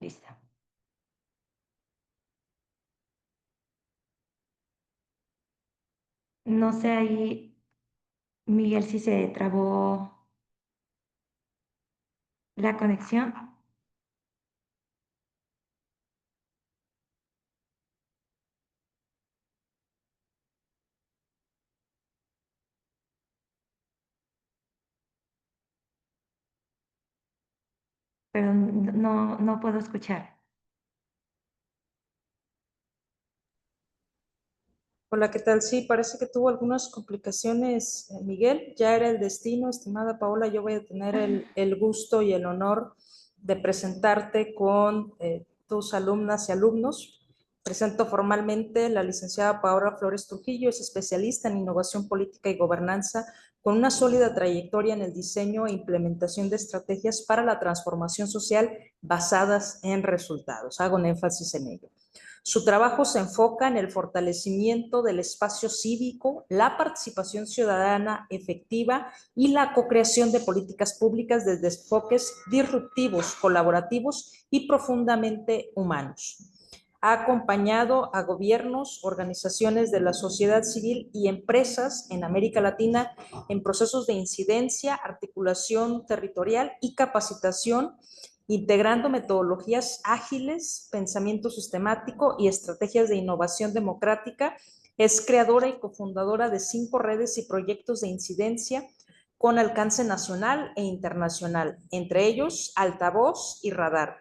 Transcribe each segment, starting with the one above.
Listo. No sé ahí, Miguel, si se trabó la conexión, pero no puedo escuchar. Hola, ¿qué tal? Sí, parece que tuvo algunas complicaciones, Miguel. Ya era el destino, estimada Paola. Yo voy a tener el gusto y el honor de presentarte con tus alumnas y alumnos. Presento formalmente la licenciada Paola Flores Trujillo, es especialista en innovación política y gobernanza, con una sólida trayectoria en el diseño e implementación de estrategias para la transformación social basadas en resultados. Hago un énfasis en ello. Su trabajo se enfoca en el fortalecimiento del espacio cívico, la participación ciudadana efectiva y la co-creación de políticas públicas desde enfoques disruptivos, colaborativos y profundamente humanos. Ha acompañado a gobiernos, organizaciones de la sociedad civil y empresas en América Latina en procesos de incidencia, articulación territorial y capacitación, integrando metodologías ágiles, pensamiento sistemático y estrategias de innovación democrática. Es creadora y cofundadora de 5 redes y proyectos de incidencia con alcance nacional e internacional, entre ellos Altavoz y Radar,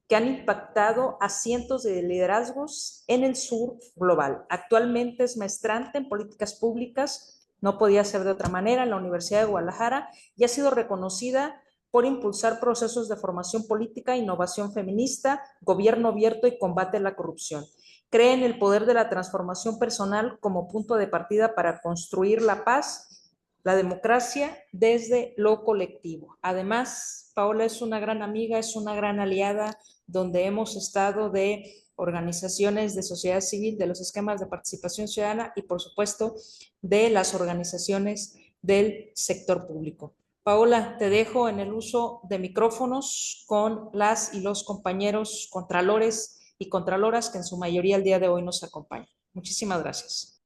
que han impactado a cientos de liderazgos en el sur global. Actualmente es maestrante en políticas públicas, no podía ser de otra manera, en la Universidad de Guadalajara, y ha sido reconocida por impulsar procesos de formación política, innovación feminista, gobierno abierto y combate a la corrupción. Cree en el poder de la transformación personal como punto de partida para construir la paz, la democracia desde lo colectivo. Además, Paola es una gran amiga, es una gran aliada, donde hemos estado de organizaciones de sociedad civil, de los esquemas de participación ciudadana y, por supuesto, de las organizaciones del sector público. Paola, te dejo en el uso de micrófonos con las y los compañeros contralores y contraloras que en su mayoría el día de hoy nos acompañan. Muchísimas gracias.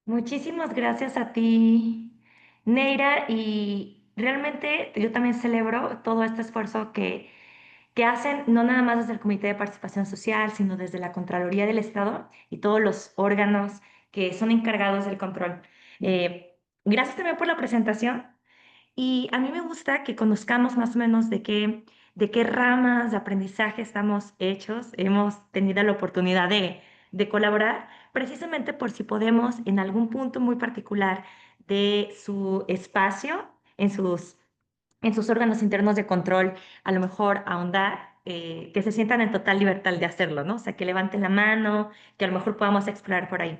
Muchísimas gracias a ti, Neira, y realmente yo también celebro todo este esfuerzo que hacen, no nada más desde el Comité de Participación Social, sino desde la Contraloría del Estado y todos los órganos que son encargados del control. Gracias también por la presentación. Y a mí me gusta que conozcamos más o menos de qué ramas de aprendizaje estamos hechos. Hemos tenido la oportunidad de colaborar, precisamente por si podemos en algún punto muy particular de su espacio, en sus órganos internos de control, a lo mejor ahondar, que se sientan en total libertad de hacerlo, ¿no? O sea, que levanten la mano, que a lo mejor podamos explorar por ahí.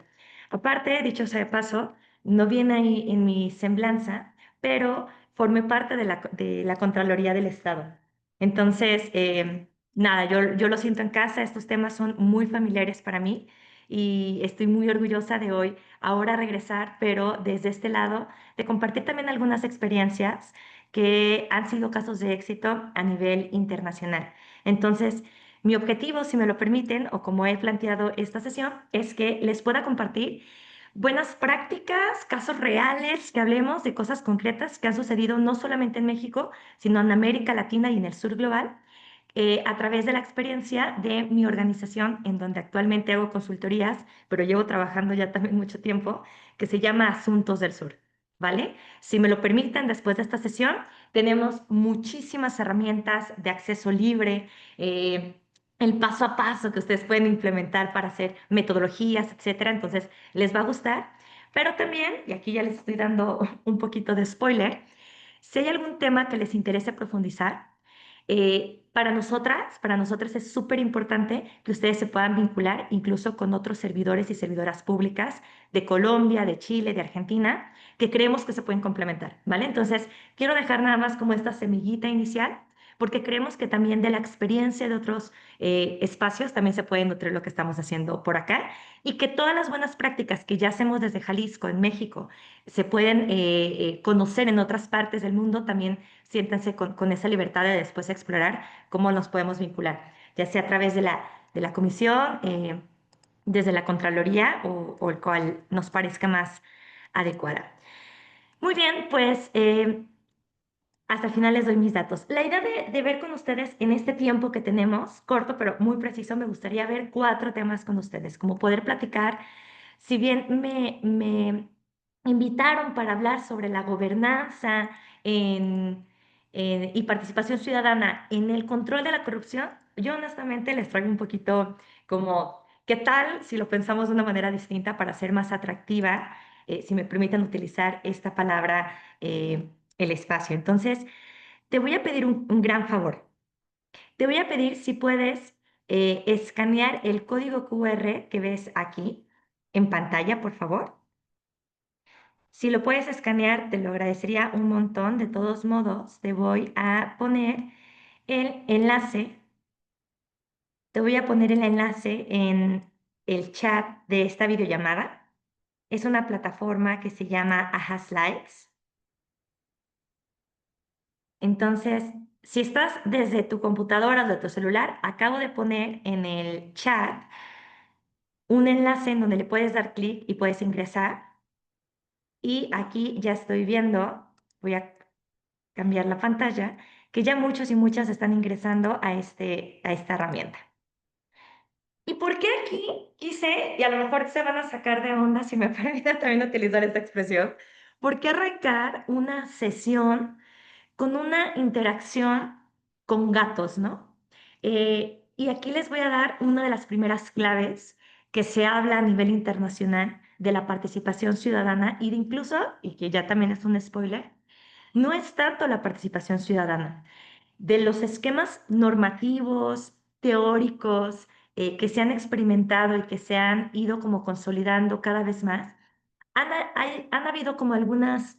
Aparte, dicho sea de paso, no viene ahí en mi semblanza, pero formé parte de la Contraloría del Estado. Entonces, nada, yo lo siento en casa, estos temas son muy familiares para mí y estoy muy orgullosa de hoy, ahora regresar, pero desde este lado, de compartir también algunas experiencias que han sido casos de éxito a nivel internacional. Entonces, mi objetivo, si me lo permiten, o como he planteado esta sesión, es que les pueda compartir buenas prácticas, casos reales, que hablemos de cosas concretas que han sucedido no solamente en México, sino en América Latina y en el sur global, a través de la experiencia de mi organización, en donde actualmente hago consultorías, pero llevo trabajando ya también mucho tiempo, que se llama Asuntos del Sur. ¿Vale? Si me lo permiten, después de esta sesión, tenemos muchísimas herramientas de acceso libre, el paso a paso que ustedes pueden implementar para hacer metodologías, etcétera. Entonces, les va a gustar. Pero también, y aquí ya les estoy dando un poquito de spoiler, si hay algún tema que les interese profundizar, para nosotras es súper importante que ustedes se puedan vincular incluso con otros servidores y servidoras públicas de Colombia, de Chile, de Argentina, que creemos que se pueden complementar, ¿vale? Entonces, quiero dejar nada más como esta semillita inicial porque creemos que también de la experiencia de otros espacios también se puede nutrir lo que estamos haciendo por acá y que todas las buenas prácticas que ya hacemos desde Jalisco, en México, se pueden conocer en otras partes del mundo, también siéntanse con esa libertad de después explorar cómo nos podemos vincular, ya sea a través de la comisión, desde la Contraloría o el cual nos parezca más adecuada. Muy bien, pues hasta el final les doy mis datos. La idea de ver con ustedes en este tiempo que tenemos, corto pero muy preciso, me gustaría ver cuatro temas con ustedes, como poder platicar, si bien me invitaron para hablar sobre la gobernanza y participación ciudadana en el control de la corrupción, yo honestamente les traigo un poquito como, ¿qué tal si lo pensamos de una manera distinta para ser más atractiva? Si me permiten utilizar esta palabra, el espacio. Entonces, te voy a pedir un gran favor. Te voy a pedir si puedes escanear el código QR que ves aquí en pantalla, por favor. Si lo puedes escanear, te lo agradecería un montón. De todos modos, te voy a poner el enlace. Te voy a poner el enlace en el chat de esta videollamada. Es una plataforma que se llama Aja Slides. Entonces, si estás desde tu computadora o de tu celular, acabo de poner en el chat un enlace en donde le puedes dar clic y puedes ingresar. Y aquí ya estoy viendo, voy a cambiar la pantalla, que ya muchos y muchas están ingresando a esta herramienta. ¿Y por qué aquí quise, y a lo mejor se van a sacar de onda si me permiten también utilizar esta expresión, por qué arrancar una sesión con una interacción con gatos, ¿no? Y aquí les voy a dar una de las primeras claves que se habla a nivel internacional de la participación ciudadana y de incluso, y que ya también es un spoiler, no es tanto la participación ciudadana, de los esquemas normativos, teóricos, que se han experimentado y que se han ido como consolidando cada vez más, han habido como algunas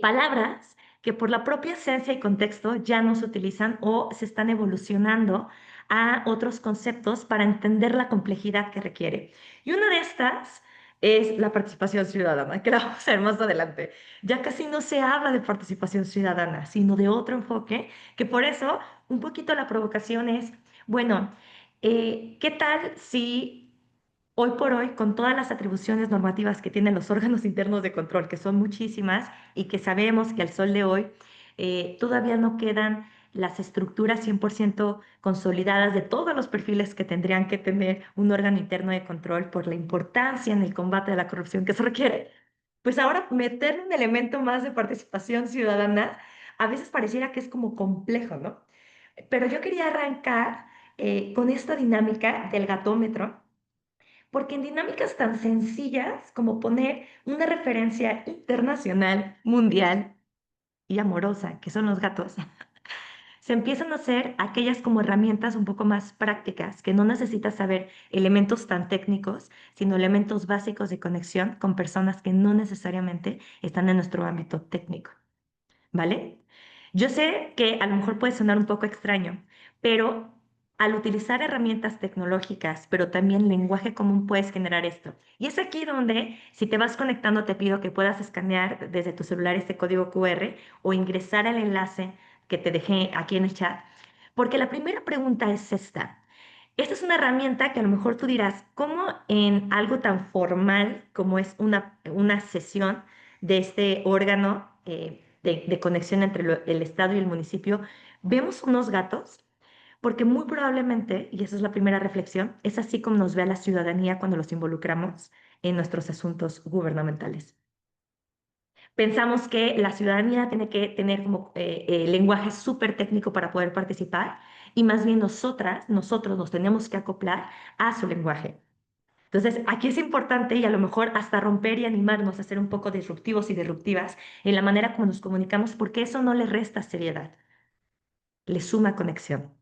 palabras que por la propia esencia y contexto ya no se utilizan o se están evolucionando a otros conceptos para entender la complejidad que requiere. Y una de estas es la participación ciudadana, que la vamos a ver más adelante. Ya casi no se habla de participación ciudadana, sino de otro enfoque, que por eso un poquito la provocación es, bueno, ¿qué tal si hoy por hoy, con todas las atribuciones normativas que tienen los órganos internos de control, que son muchísimas y que sabemos que al sol de hoy todavía no quedan las estructuras 100% consolidadas de todos los perfiles que tendrían que tener un órgano interno de control por la importancia en el combate de la corrupción que se requiere? Pues ahora meterle un elemento más de participación ciudadana a veces pareciera que es como complejo, ¿no? Pero yo quería arrancar con esta dinámica del gatómetro porque en dinámicas tan sencillas como poner una referencia internacional, mundial y amorosa, que son los gatos, se empiezan a hacer aquellas como herramientas un poco más prácticas, que no necesitas saber elementos tan técnicos, sino elementos básicos de conexión con personas que no necesariamente están en nuestro ámbito técnico. ¿Vale? Yo sé que a lo mejor puede sonar un poco extraño, pero al utilizar herramientas tecnológicas, pero también lenguaje común, puedes generar esto. Y es aquí donde, si te vas conectando, te pido que puedas escanear desde tu celular este código QR o ingresar al enlace que te dejé aquí en el chat, porque la primera pregunta es esta. Esta es una herramienta que a lo mejor tú dirás, ¿cómo en algo tan formal como es una sesión de este órgano de conexión entre el Estado y el municipio, vemos unos gatos? Porque muy probablemente, y esa es la primera reflexión, es así como nos ve a la ciudadanía cuando los involucramos en nuestros asuntos gubernamentales. Pensamos que la ciudadanía tiene que tener como lenguaje súper técnico para poder participar y más bien nosotros nos tenemos que acoplar a su lenguaje. Entonces, aquí es importante y a lo mejor hasta romper y animarnos a ser un poco disruptivos y disruptivas en la manera como nos comunicamos, porque eso no le resta seriedad, le suma conexión.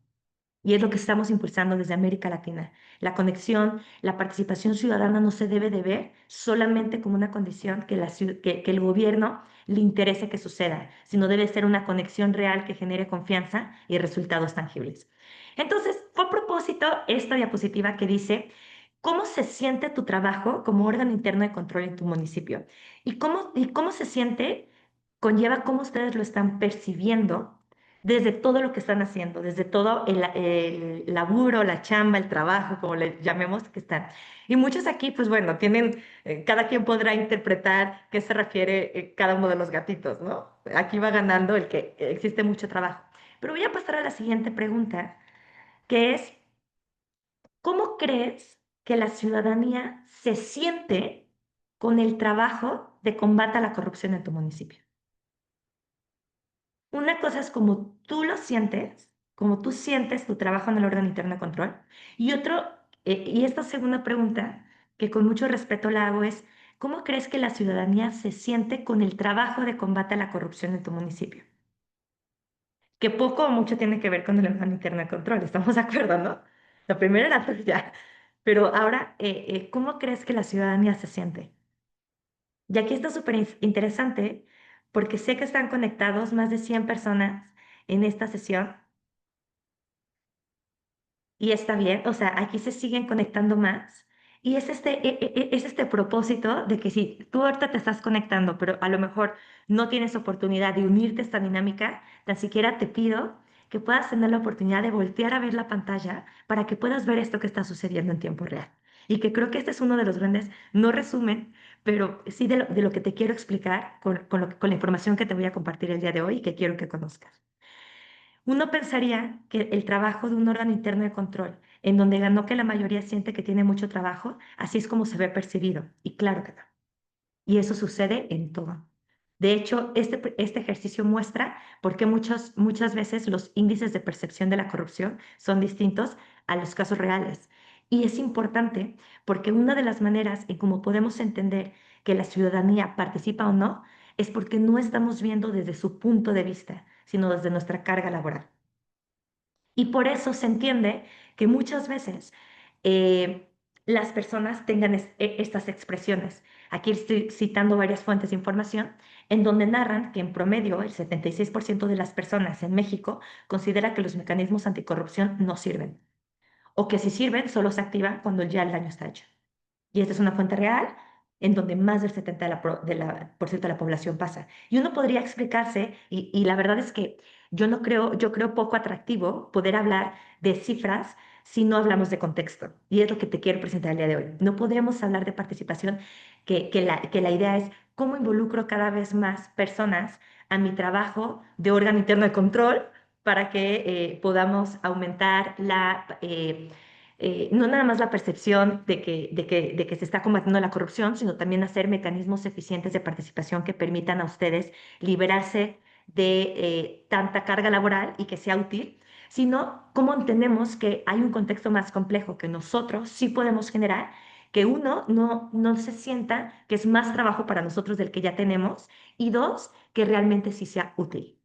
Y es lo que estamos impulsando desde América Latina. La conexión, la participación ciudadana no se debe de ver solamente como una condición que el gobierno le interese que suceda, sino debe ser una conexión real que genere confianza y resultados tangibles. Entonces, fue a propósito esta diapositiva que dice, ¿cómo se siente tu trabajo como órgano interno de control en tu municipio? ¿Y cómo se siente? Conlleva cómo ustedes lo están percibiendo desde todo lo que están haciendo, desde todo el laburo, la chamba, el trabajo, como le llamemos, que están. Y muchos aquí, pues bueno, tienen, cada quien podrá interpretar qué se refiere cada uno de los gatitos, ¿no? Aquí va ganando el que existe mucho trabajo. Pero voy a pasar a la siguiente pregunta, que es, ¿cómo crees que la ciudadanía se siente con el trabajo de combate a la corrupción en tu municipio? Una cosa es como tú lo sientes, como tú sientes tu trabajo en el órgano interno de control. Y y esta segunda pregunta, que con mucho respeto la hago, es, ¿cómo crees que la ciudadanía se siente con el trabajo de combate a la corrupción en tu municipio? Que poco o mucho tiene que ver con el órgano interno de control, ¿estamos de acuerdo, no? La primera era pues ya. Pero ahora, ¿cómo crees que la ciudadanía se siente? Y aquí está súper interesante porque sé que están conectados más de 100 personas en esta sesión y está bien, o sea, aquí se siguen conectando más. Y es este propósito de que si tú ahorita te estás conectando, pero a lo mejor no tienes oportunidad de unirte a esta dinámica, tan siquiera te pido que puedas tener la oportunidad de voltear a ver la pantalla para que puedas ver esto que está sucediendo en tiempo real. Y que creo que este es uno de los grandes, no resumen, pero sí de lo que te quiero explicar con la información que te voy a compartir el día de hoy y que quiero que conozcas. Uno pensaría que el trabajo de un órgano interno de control, en donde ganó que la mayoría siente que tiene mucho trabajo, así es como se ve percibido. Y claro que no. Y eso sucede en todo. De hecho, este ejercicio muestra por qué muchas veces los índices de percepción de la corrupción son distintos a los casos reales. Y es importante porque una de las maneras en cómo podemos entender que la ciudadanía participa o no es porque no estamos viendo desde su punto de vista, sino desde nuestra carga laboral. Y por eso se entiende que muchas veces eh, las personas tengan estas expresiones. Aquí estoy citando varias fuentes de información en donde narran que en promedio el 76% de las personas en México considera que los mecanismos anticorrupción no sirven o que si sirven solo se activan cuando ya el daño está hecho. Y esta es una fuente real en donde más del 70% por ciento de la población pasa. Y uno podría explicarse, y la verdad es que yo creo poco atractivo poder hablar de cifras si no hablamos de contexto. Y es lo que te quiero presentar el día de hoy. No podremos hablar de participación, que la idea es cómo involucro cada vez más personas a mi trabajo de órgano interno de control para que podamos aumentar no nada más la percepción de que se está combatiendo la corrupción, sino también hacer mecanismos eficientes de participación que permitan a ustedes liberarse de tanta carga laboral y que sea útil, sino cómo entendemos que hay un contexto más complejo que nosotros sí podemos generar, que uno, no se sienta que es más trabajo para nosotros del que ya tenemos, y dos, que realmente sí sea útil.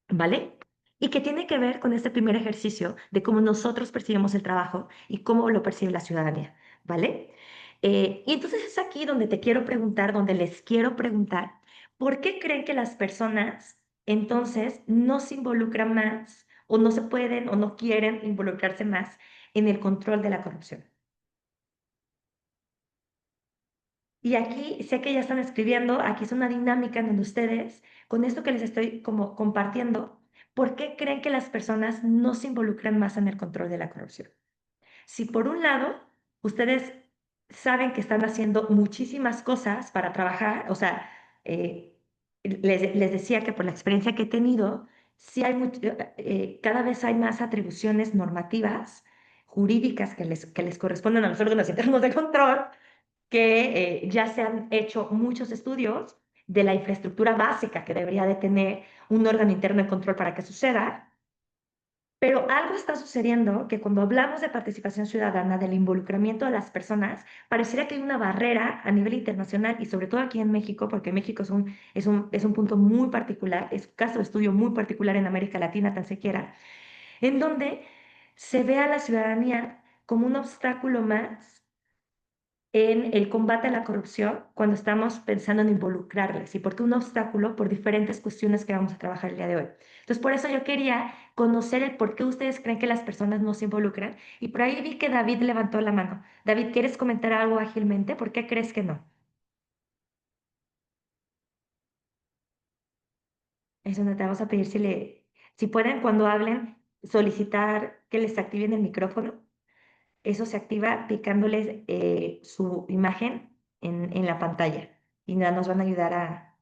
¿Vale? Y que tiene que ver con este primer ejercicio de cómo nosotros percibimos el trabajo y cómo lo percibe la ciudadanía, ¿vale? Y entonces es aquí donde te quiero preguntar, donde les quiero preguntar, ¿por qué creen que las personas entonces no se involucran más o no se pueden o no quieren involucrarse más en el control de la corrupción? Y aquí sé que ya están escribiendo, aquí es una dinámica en donde ustedes, con esto que les estoy como compartiendo, ¿por qué creen que las personas no se involucran más en el control de la corrupción? Si por un lado ustedes saben que están haciendo muchísimas cosas para trabajar, o sea, les decía que por la experiencia que he tenido, sí cada vez hay más atribuciones normativas, jurídicas que les corresponden a los órganos internos de control que ya se han hecho muchos estudios de la infraestructura básica que debería de tener un órgano interno de control para que suceda, pero algo está sucediendo que cuando hablamos de participación ciudadana, del involucramiento de las personas, pareciera que hay una barrera a nivel internacional y sobre todo aquí en México, porque México es un punto muy particular, es un caso de estudio muy particular en América Latina, tan siquiera, en donde se ve a la ciudadanía como un obstáculo más en el combate a la corrupción cuando estamos pensando en involucrarles. ¿Y por qué un obstáculo? Por diferentes cuestiones que vamos a trabajar el día de hoy. Entonces, por eso yo quería conocer el por qué ustedes creen que las personas no se involucran. Y por ahí vi que David levantó la mano. David, ¿quieres comentar algo ágilmente? ¿Por qué crees que no? Eso no te vamos a pedir si pueden cuando hablen solicitar que les activen el micrófono. Eso se activa picándoles su imagen en la pantalla y nada, nos van a ayudar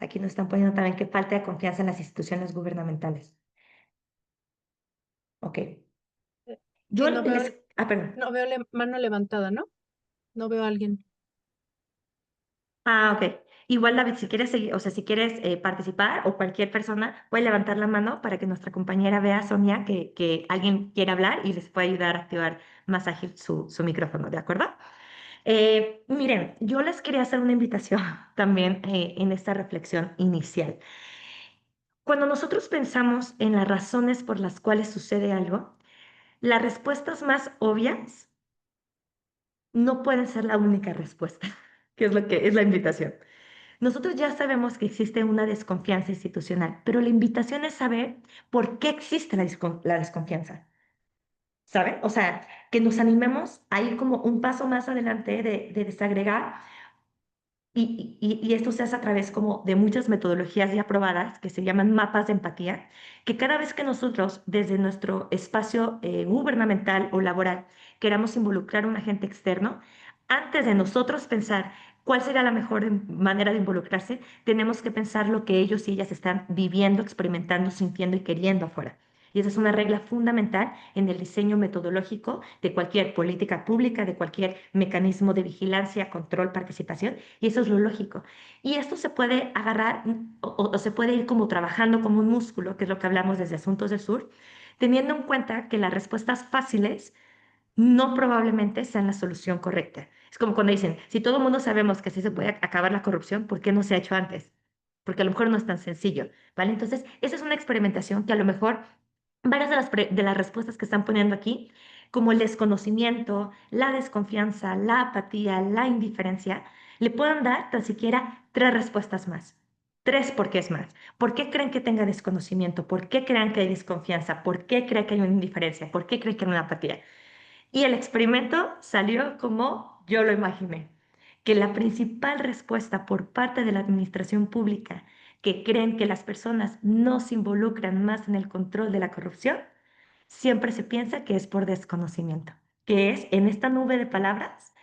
aquí nos están poniendo también que falta de confianza en las instituciones gubernamentales. Ok. Yo Sí, perdón. no veo mano levantada, ¿no? No veo a alguien. Ah, ok. Igual, David, si quieres seguir, o sea, si quieres participar o cualquier persona, puede levantar la mano para que nuestra compañera vea, Sonia, que alguien quiere hablar y les puede ayudar a activar más ágil su micrófono, ¿de acuerdo? Miren, yo les quería hacer una invitación también en esta reflexión inicial. Cuando nosotros pensamos en las razones por las cuales sucede algo, las respuestas más obvias no pueden ser la única respuesta, que es lo que es la invitación. Nosotros ya sabemos que existe una desconfianza institucional, pero la invitación es saber por qué existe la desconfianza. ¿Saben? O sea, que nos animemos a ir como un paso más adelante de desagregar y esto se hace a través como de muchas metodologías ya aprobadas que se llaman mapas de empatía, que cada vez que nosotros desde nuestro espacio gubernamental o laboral queramos involucrar a un agente externo, antes de nosotros pensar cuál será la mejor manera de involucrarse, tenemos que pensar lo que ellos y ellas están viviendo, experimentando, sintiendo y queriendo afuera. Y esa es una regla fundamental en el diseño metodológico de cualquier política pública, de cualquier mecanismo de vigilancia, control, participación. Y eso es lo lógico. Y esto se puede agarrar o se puede ir como trabajando como un músculo, que es lo que hablamos desde Asuntos del Sur, teniendo en cuenta que las respuestas fáciles no probablemente sean la solución correcta. Es como cuando dicen, si todo el mundo sabemos que así se puede acabar la corrupción, ¿por qué no se ha hecho antes? Porque a lo mejor no es tan sencillo, ¿vale? Entonces, esa es una experimentación que a lo mejor varias de las respuestas que están poniendo aquí, como el desconocimiento, la desconfianza, la apatía, la indiferencia, le puedan dar tan siquiera tres respuestas más. Tres porqués más. ¿Por qué creen que tenga desconocimiento? ¿Por qué creen que hay desconfianza? ¿Por qué creen que hay una indiferencia? ¿Por qué creen que hay una apatía? Y el experimento salió como yo lo imaginé, que la principal respuesta por parte de la administración pública que creen que las personas no se involucran más en el control de la corrupción, siempre se piensa que es por desconocimiento, que es en esta nube de palabras.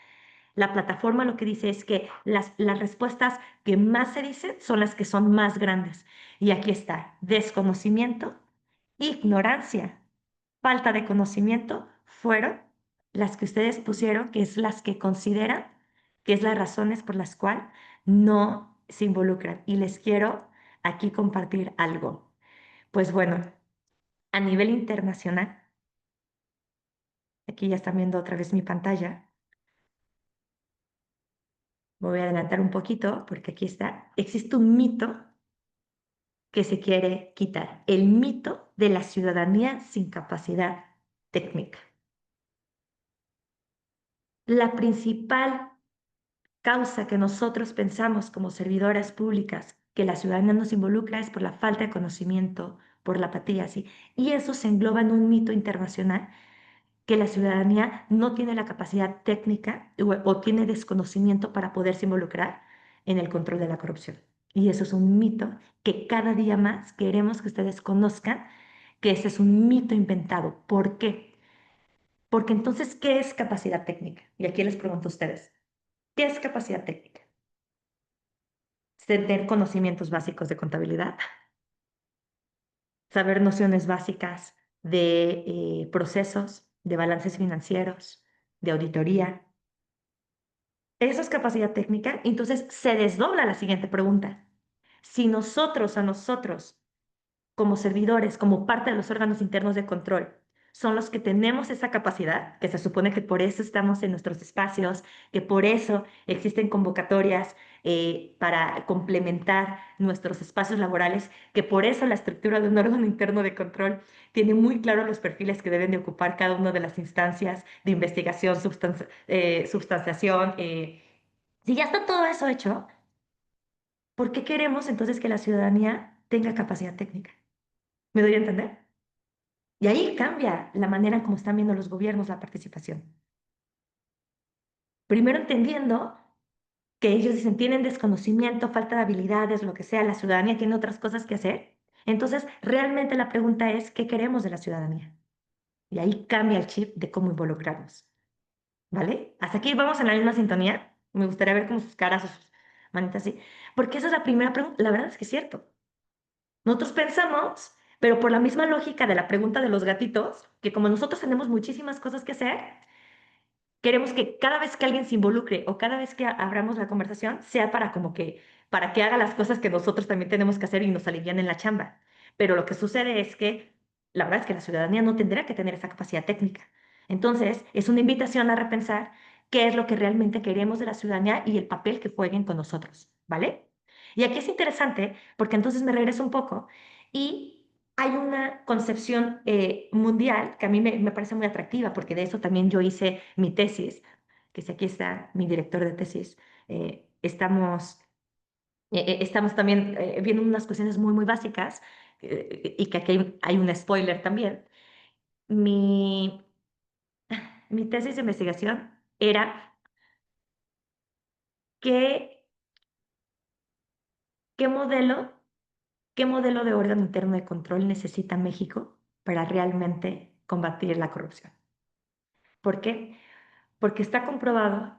La plataforma lo que dice es que las respuestas que más se dicen son las que son más grandes. Y aquí está, desconocimiento, ignorancia, falta de conocimiento fueron las que ustedes pusieron, que es las que consideran que es las razones por las cuales no se involucran. Y les quiero aquí compartir algo. Pues bueno, a nivel internacional, aquí ya están viendo otra vez mi pantalla, me voy a adelantar un poquito porque aquí está, existe un mito que se quiere quitar, el mito de la ciudadanía sin capacidad técnica. La principal causa que nosotros pensamos como servidoras públicas que la ciudadanía nos involucra es por la falta de conocimiento, por la apatía, ¿sí? Y eso se engloba en un mito internacional que la ciudadanía no tiene la capacidad técnica o tiene desconocimiento para poderse involucrar en el control de la corrupción. Y eso es un mito que cada día más queremos que ustedes conozcan que ese es un mito inventado. ¿Por qué? Porque entonces, ¿qué es capacidad técnica? Y aquí les pregunto a ustedes, ¿qué es capacidad técnica? Tener conocimientos básicos de contabilidad, saber nociones básicas de procesos, de balances financieros, de auditoría. Eso es capacidad técnica. Entonces se desdobla la siguiente pregunta. Si nosotros, como servidores, como parte de los órganos internos de control, son los que tenemos esa capacidad, que se supone que por eso estamos en nuestros espacios, que por eso existen convocatorias para complementar nuestros espacios laborales, que por eso la estructura de un órgano interno de control tiene muy claro los perfiles que deben de ocupar cada una de las instancias de investigación, substanciación. Si ya está todo eso hecho, ¿por qué queremos entonces que la ciudadanía tenga capacidad técnica? ¿Me doy a entender? Y ahí cambia la manera en cómo están viendo los gobiernos la participación. Primero entendiendo que ellos dicen tienen desconocimiento, falta de habilidades, lo que sea, la ciudadanía tiene otras cosas que hacer. Entonces, realmente la pregunta es, ¿qué queremos de la ciudadanía? Y ahí cambia el chip de cómo involucrarnos. ¿Vale? Hasta aquí vamos en la misma sintonía. Me gustaría ver como sus caras o sus manitas así. Porque esa es la primera pregunta. La verdad es que es cierto. Nosotros pensamos, pero por la misma lógica de la pregunta de los gatitos, que como nosotros tenemos muchísimas cosas que hacer, queremos que cada vez que alguien se involucre o cada vez que abramos la conversación sea para que haga las cosas que nosotros también tenemos que hacer y nos alivian en la chamba. Pero lo que sucede es que la verdad es que la ciudadanía no tendrá que tener esa capacidad técnica. Entonces, es una invitación a repensar qué es lo que realmente queremos de la ciudadanía y el papel que jueguen con nosotros, ¿vale? Y aquí es interesante porque entonces me regreso un poco y hay una concepción mundial que a mí me parece muy atractiva, porque de eso también yo hice mi tesis, que si aquí está mi director de tesis, estamos también viendo unas cuestiones muy, muy básicas, y que aquí hay un spoiler también. Mi, mi tesis de investigación era qué, qué modelo, qué modelo de órgano interno de control necesita México para realmente combatir la corrupción. ¿Por qué? Porque está comprobado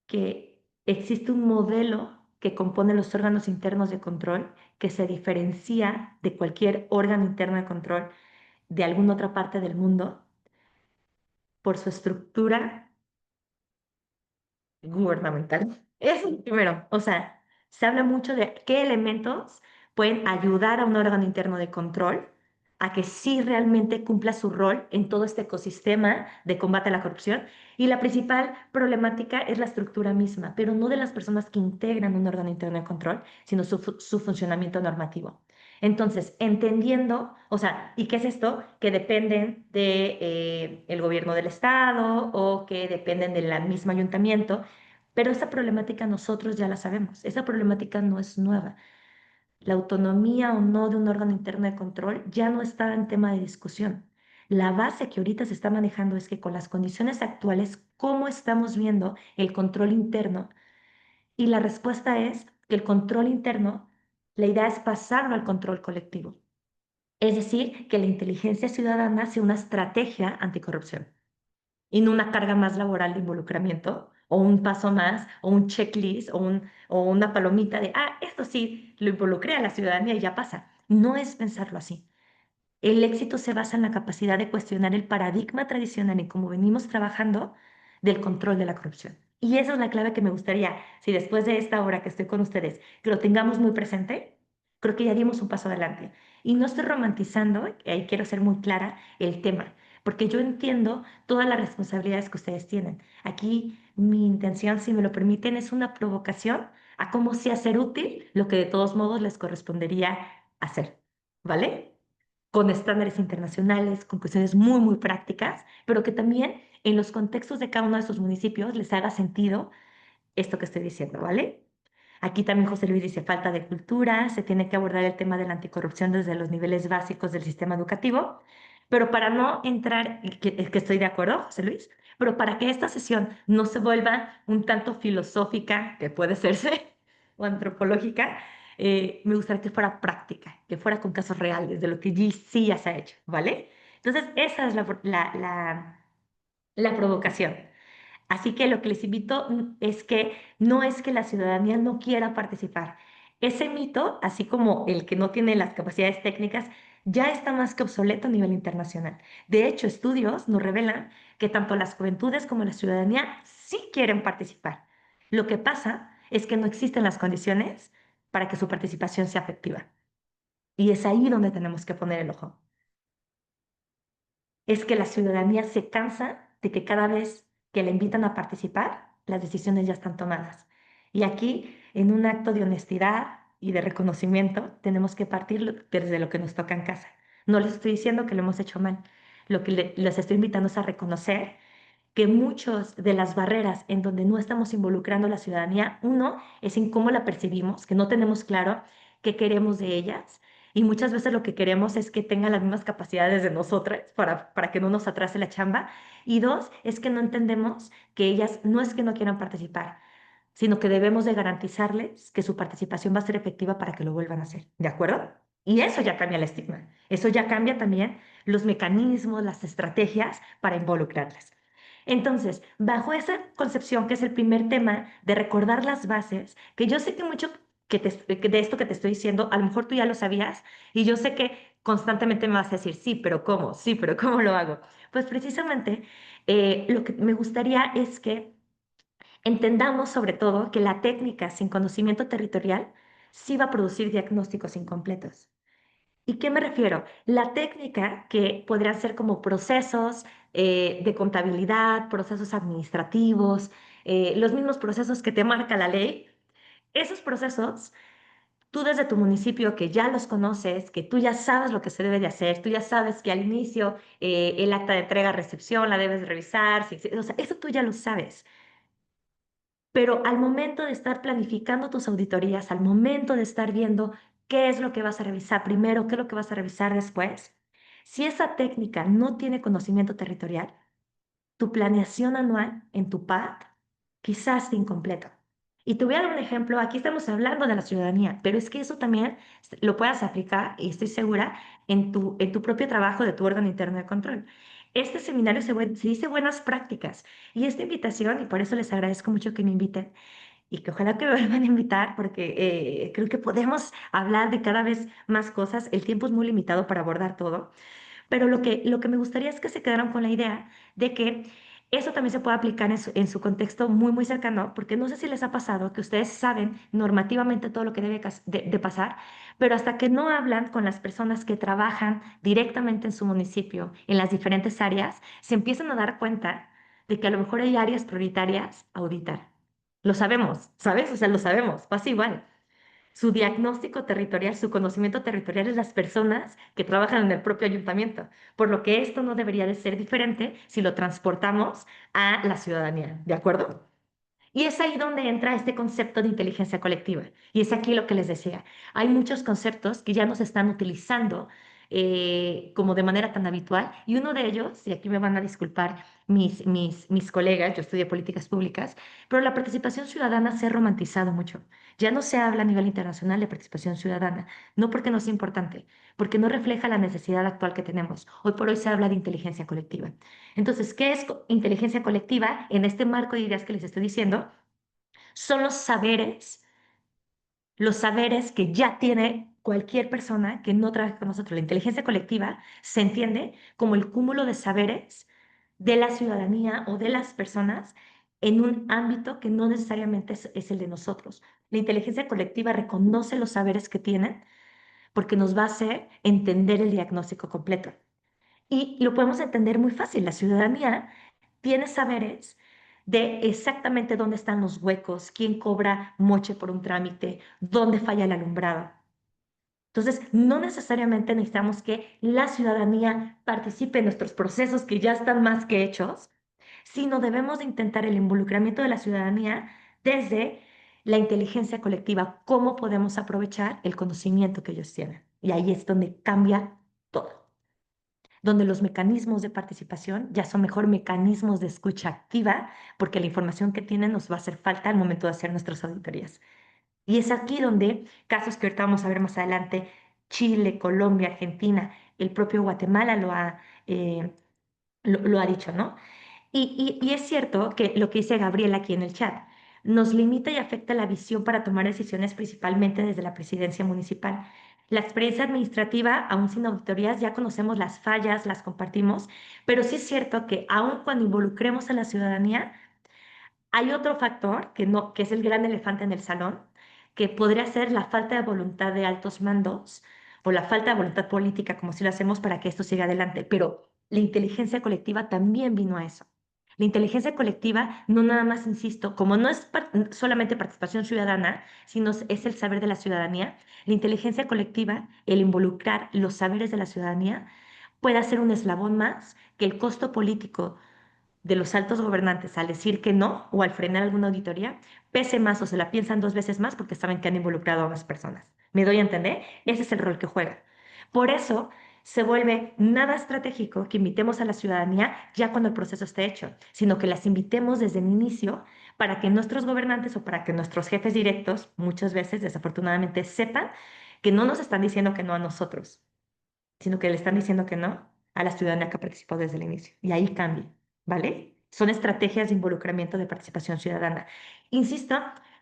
que existe un modelo que compone los órganos internos de control que se diferencia de cualquier órgano interno de control de alguna otra parte del mundo por su estructura gubernamental. Es el primero. O sea, se habla mucho de qué elementos pueden ayudar a un órgano interno de control a que sí realmente cumpla su rol en todo este ecosistema de combate a la corrupción. Y la principal problemática es la estructura misma, pero no de las personas que integran un órgano interno de control, sino su funcionamiento normativo. Entonces, entendiendo, o sea, ¿y qué es esto? Que dependen de, el gobierno del estado o que dependen del mismo ayuntamiento, pero esa problemática nosotros ya la sabemos, esa problemática no es nueva. La autonomía o no de un órgano interno de control ya no está en tema de discusión. La base que ahorita se está manejando es que con las condiciones actuales, ¿cómo estamos viendo el control interno? Y la respuesta es que el control interno, la idea es pasarlo al control colectivo. Es decir, que la inteligencia ciudadana sea una estrategia anticorrupción y no una carga más laboral de involucramiento o un paso más o un checklist o una palomita de, esto sí, lo involucré a la ciudadanía y ya pasa. No es pensarlo así. El éxito se basa en la capacidad de cuestionar el paradigma tradicional y cómo venimos trabajando del control de la corrupción. Y esa es la clave que me gustaría, si después de esta hora que estoy con ustedes, que lo tengamos muy presente, creo que ya dimos un paso adelante. Y no estoy romantizando, y ahí quiero ser muy clara, el tema, porque yo entiendo todas las responsabilidades que ustedes tienen. Aquí mi intención, si me lo permiten, es una provocación a cómo sí hacer útil lo que de todos modos les correspondería hacer. ¿Vale? Con estándares internacionales, con cuestiones muy, muy prácticas, pero que también en los contextos de cada uno de esos municipios les haga sentido esto que estoy diciendo, ¿vale? Aquí también José Luis dice falta de cultura, se tiene que abordar el tema de la anticorrupción desde los niveles básicos del sistema educativo, pero para no entrar, que estoy de acuerdo, José Luis, pero para que esta sesión no se vuelva un tanto filosófica, que puede serse, o antropológica, me gustaría que fuera práctica, que fuera con casos reales de lo que sí ya se ha hecho, ¿vale? Entonces, esa es la provocación. Así que lo que les invito es que no es que la ciudadanía no quiera participar. Ese mito, así como el que no tiene las capacidades técnicas, ya está más que obsoleto a nivel internacional. De hecho, estudios nos revelan que tanto las juventudes como la ciudadanía sí quieren participar. Lo que pasa es que no existen las condiciones para que su participación sea efectiva. Y es ahí donde tenemos que poner el ojo. es que la ciudadanía se cansa de que cada vez que la invitan a participar, las decisiones ya están tomadas. Y aquí, en un acto de honestidad y de reconocimiento, tenemos que partir desde lo que nos toca en casa. No les estoy diciendo que lo hemos hecho mal. Lo que les estoy invitando es a reconocer que muchas de las barreras en donde no estamos involucrando a la ciudadanía, uno es en cómo la percibimos, que no tenemos claro qué queremos de ellas. Y muchas veces lo que queremos es que tengan las mismas capacidades de nosotras para que no nos atrase la chamba. Y dos, es que no entendemos que ellas no es que no quieran participar, sino que debemos de garantizarles que su participación va a ser efectiva para que lo vuelvan a hacer. ¿De acuerdo? Y eso ya cambia el estigma. Eso ya cambia también los mecanismos, las estrategias para involucrarlas. Entonces, bajo esa concepción, que es el primer tema de recordar las bases, que yo sé que mucho que de esto que te estoy diciendo, a lo mejor tú ya lo sabías, y yo sé que constantemente me vas a decir, sí, pero ¿cómo? Sí, pero ¿cómo lo hago? Pues precisamente lo que me gustaría es que entendamos sobre todo que la técnica sin conocimiento territorial sí va a producir diagnósticos incompletos. ¿Y qué me refiero? La técnica que podrían ser como procesos de contabilidad, procesos administrativos, los mismos procesos que te marca la ley, esos procesos, tú desde tu municipio que ya los conoces, que tú ya sabes lo que se debe de hacer, tú ya sabes que al inicio el acta de entrega-recepción la debes revisar, o sea, eso tú ya lo sabes. Pero al momento de estar planificando tus auditorías, al momento de estar viendo qué es lo que vas a revisar primero, qué es lo que vas a revisar después, si esa técnica no tiene conocimiento territorial, tu planeación anual en tu PAT quizás esté incompleto. Y te voy a dar un ejemplo, aquí estamos hablando de la ciudadanía, pero es que eso también lo puedas aplicar, y estoy segura, en tu propio trabajo de tu órgano interno de control. Este seminario se dice buenas prácticas y esta invitación, y por eso les agradezco mucho que me inviten, y que ojalá que me vuelvan a invitar porque creo que podemos hablar de cada vez más cosas. El tiempo es muy limitado para abordar todo, pero lo que me gustaría es que se quedaran con la idea de que eso también se puede aplicar en su contexto muy, muy cercano, porque no sé si les ha pasado que ustedes saben normativamente todo lo que debe de pasar, pero hasta que no hablan con las personas que trabajan directamente en su municipio, en las diferentes áreas, se empiezan a dar cuenta de que a lo mejor hay áreas prioritarias a auditar. Lo sabemos, ¿sabes? O sea, lo sabemos, pasa igual. Su diagnóstico territorial, su conocimiento territorial es las personas que trabajan en el propio ayuntamiento, por lo que esto no debería de ser diferente si lo transportamos a la ciudadanía, ¿de acuerdo? Y es ahí donde entra este concepto de inteligencia colectiva. Y es aquí lo que les decía. Hay muchos conceptos que ya no se están utilizando como de manera tan habitual. Y uno de ellos, y aquí me van a disculpar mis colegas, yo estudié políticas públicas, pero la participación ciudadana se ha romantizado mucho. Ya no se habla a nivel internacional de participación ciudadana, no porque no sea importante, porque no refleja la necesidad actual que tenemos. Hoy por hoy se habla de inteligencia colectiva. Entonces, ¿qué es inteligencia colectiva? En este marco de ideas que les estoy diciendo, son los saberes que ya tiene cualquier persona que no trabaje con nosotros. La inteligencia colectiva se entiende como el cúmulo de saberes de la ciudadanía o de las personas en un ámbito que no necesariamente es el de nosotros. La inteligencia colectiva reconoce los saberes que tienen porque nos va a hacer entender el diagnóstico completo. Y lo podemos entender muy fácil. La ciudadanía tiene saberes de exactamente dónde están los huecos, quién cobra moche por un trámite, dónde falla el alumbrado. Entonces, no necesariamente necesitamos que la ciudadanía participe en nuestros procesos que ya están más que hechos, sino debemos de intentar el involucramiento de la ciudadanía desde la inteligencia colectiva, cómo podemos aprovechar el conocimiento que ellos tienen. Y ahí es donde cambia todo, donde los mecanismos de participación ya son mejor mecanismos de escucha activa, porque la información que tienen nos va a hacer falta al momento de hacer nuestras auditorías. Y es aquí donde casos que ahorita vamos a ver más adelante, Chile, Colombia, Argentina, el propio Guatemala lo ha dicho, ¿no? Y es cierto que lo que dice Gabriela aquí en el chat nos limita y afecta la visión para tomar decisiones principalmente desde la presidencia municipal. La experiencia administrativa, aún sin auditorías, ya conocemos las fallas, las compartimos, pero sí es cierto que aún cuando involucremos a la ciudadanía, hay otro factor que, no, que es el gran elefante en el salón, que podría ser la falta de voluntad de altos mandos o la falta de voluntad política, como si lo hacemos para que esto siga adelante. Pero La inteligencia colectiva también vino a eso. La inteligencia colectiva no nada más, insisto, como no es solamente participación ciudadana, sino es el saber de la ciudadanía, la inteligencia colectiva, el involucrar los saberes de la ciudadanía, puede ser un eslabón más que el costo político de los altos gobernantes al decir que no o al frenar alguna auditoría, pese más o se la piensan dos veces más porque saben que han involucrado a más personas. ¿Me doy a entender? Ese es el rol que juega. Por eso se vuelve nada estratégico que invitemos a la ciudadanía ya cuando el proceso esté hecho, sino que las invitemos desde el inicio para que nuestros gobernantes o para que nuestros jefes directos, muchas veces desafortunadamente, sepan que no nos están diciendo que no a nosotros, sino que le están diciendo que no a la ciudadanía que participó desde el inicio. Y ahí cambia, ¿vale? Son estrategias de involucramiento de participación ciudadana. Insisto,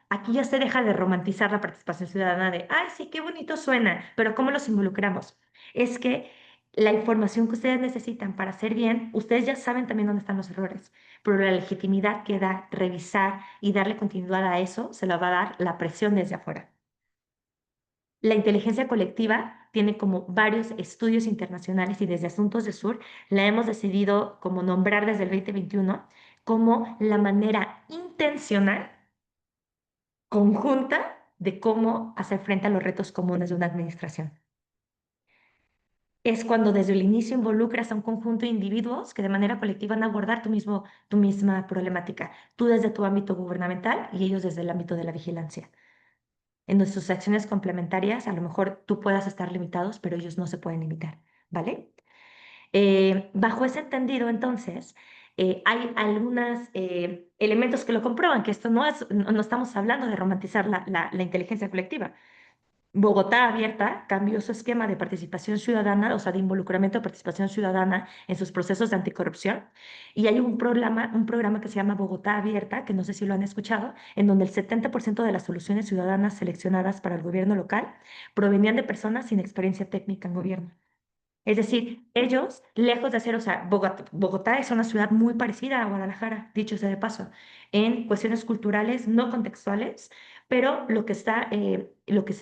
aquí ya se deja de romantizar la participación ciudadana de, ay, sí, qué bonito suena, pero ¿cómo los involucramos? Es que la información que ustedes necesitan para hacer bien, ustedes ya saben también dónde están los errores, pero la legitimidad que da revisar y darle continuidad a eso se la va a dar la presión desde afuera. La inteligencia colectiva tiene como varios estudios internacionales y desde Asuntos de Sur la hemos decidido como nombrar desde el 2021 como la manera intencional, conjunta de cómo hacer frente a los retos comunes de una administración. Es cuando desde el inicio involucras a un conjunto de individuos que de manera colectiva van a abordar tu misma problemática, tú desde tu ámbito gubernamental y ellos desde el ámbito de la vigilancia. En nuestras acciones complementarias, a lo mejor tú puedas estar limitados, pero ellos no se pueden limitar, ¿vale? Bajo ese entendido, entonces, hay algunos elementos que lo comprueban, que esto no estamos hablando de romantizar la inteligencia colectiva. Bogotá Abierta cambió su esquema de participación ciudadana, o sea, de involucramiento de participación ciudadana en sus procesos de anticorrupción. Y hay un programa que se llama Bogotá Abierta, que no sé si lo han escuchado, en donde el 70% de las soluciones ciudadanas seleccionadas para el gobierno local provenían de personas sin experiencia técnica en gobierno. Es decir, ellos, lejos de hacer, o sea, Bogotá es una ciudad muy parecida a Guadalajara, dicho sea de paso, en cuestiones culturales no contextuales, pero lo que está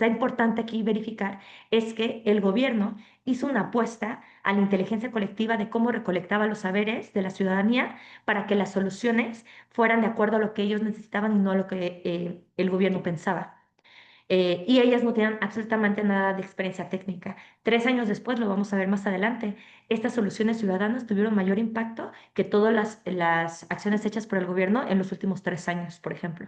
importante aquí verificar es que el gobierno hizo una apuesta a la inteligencia colectiva de cómo recolectaba los saberes de la ciudadanía para que las soluciones fueran de acuerdo a lo que ellos necesitaban y no a lo que el gobierno pensaba. Y ellas no tenían absolutamente nada de experiencia técnica. 3 años después, lo vamos a ver más adelante, estas soluciones ciudadanas tuvieron mayor impacto que todas las acciones hechas por el gobierno en los últimos 3 años, por ejemplo.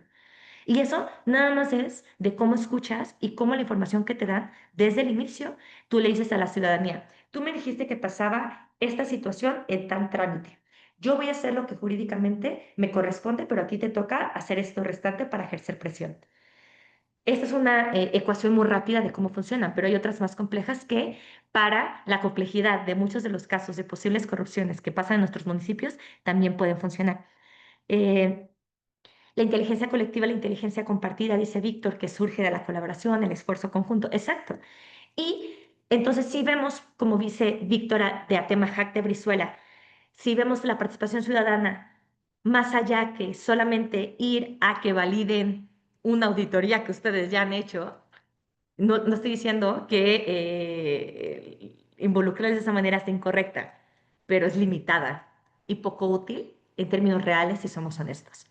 Y eso nada más es de cómo escuchas y cómo la información que te dan desde el inicio, tú le dices a la ciudadanía, tú me dijiste que pasaba esta situación en tal trámite. Yo voy a hacer lo que jurídicamente me corresponde, pero a ti te toca hacer esto restante para ejercer presión. Esta es una ecuación muy rápida de cómo funcionan, pero hay otras más complejas que para la complejidad de muchos de los casos de posibles corrupciones que pasan en nuestros municipios también pueden funcionar. Eh, la inteligencia colectiva, la inteligencia compartida, dice Víctor, que surge de la colaboración, el esfuerzo conjunto. Exacto. Y entonces si vemos, como dice Víctor de Atemajac de Brizuela, si vemos la participación ciudadana más allá que solamente ir a que validen una auditoría que ustedes ya han hecho, no estoy diciendo que involucrarles de esa manera está incorrecta, pero es limitada y poco útil en términos reales si somos honestos.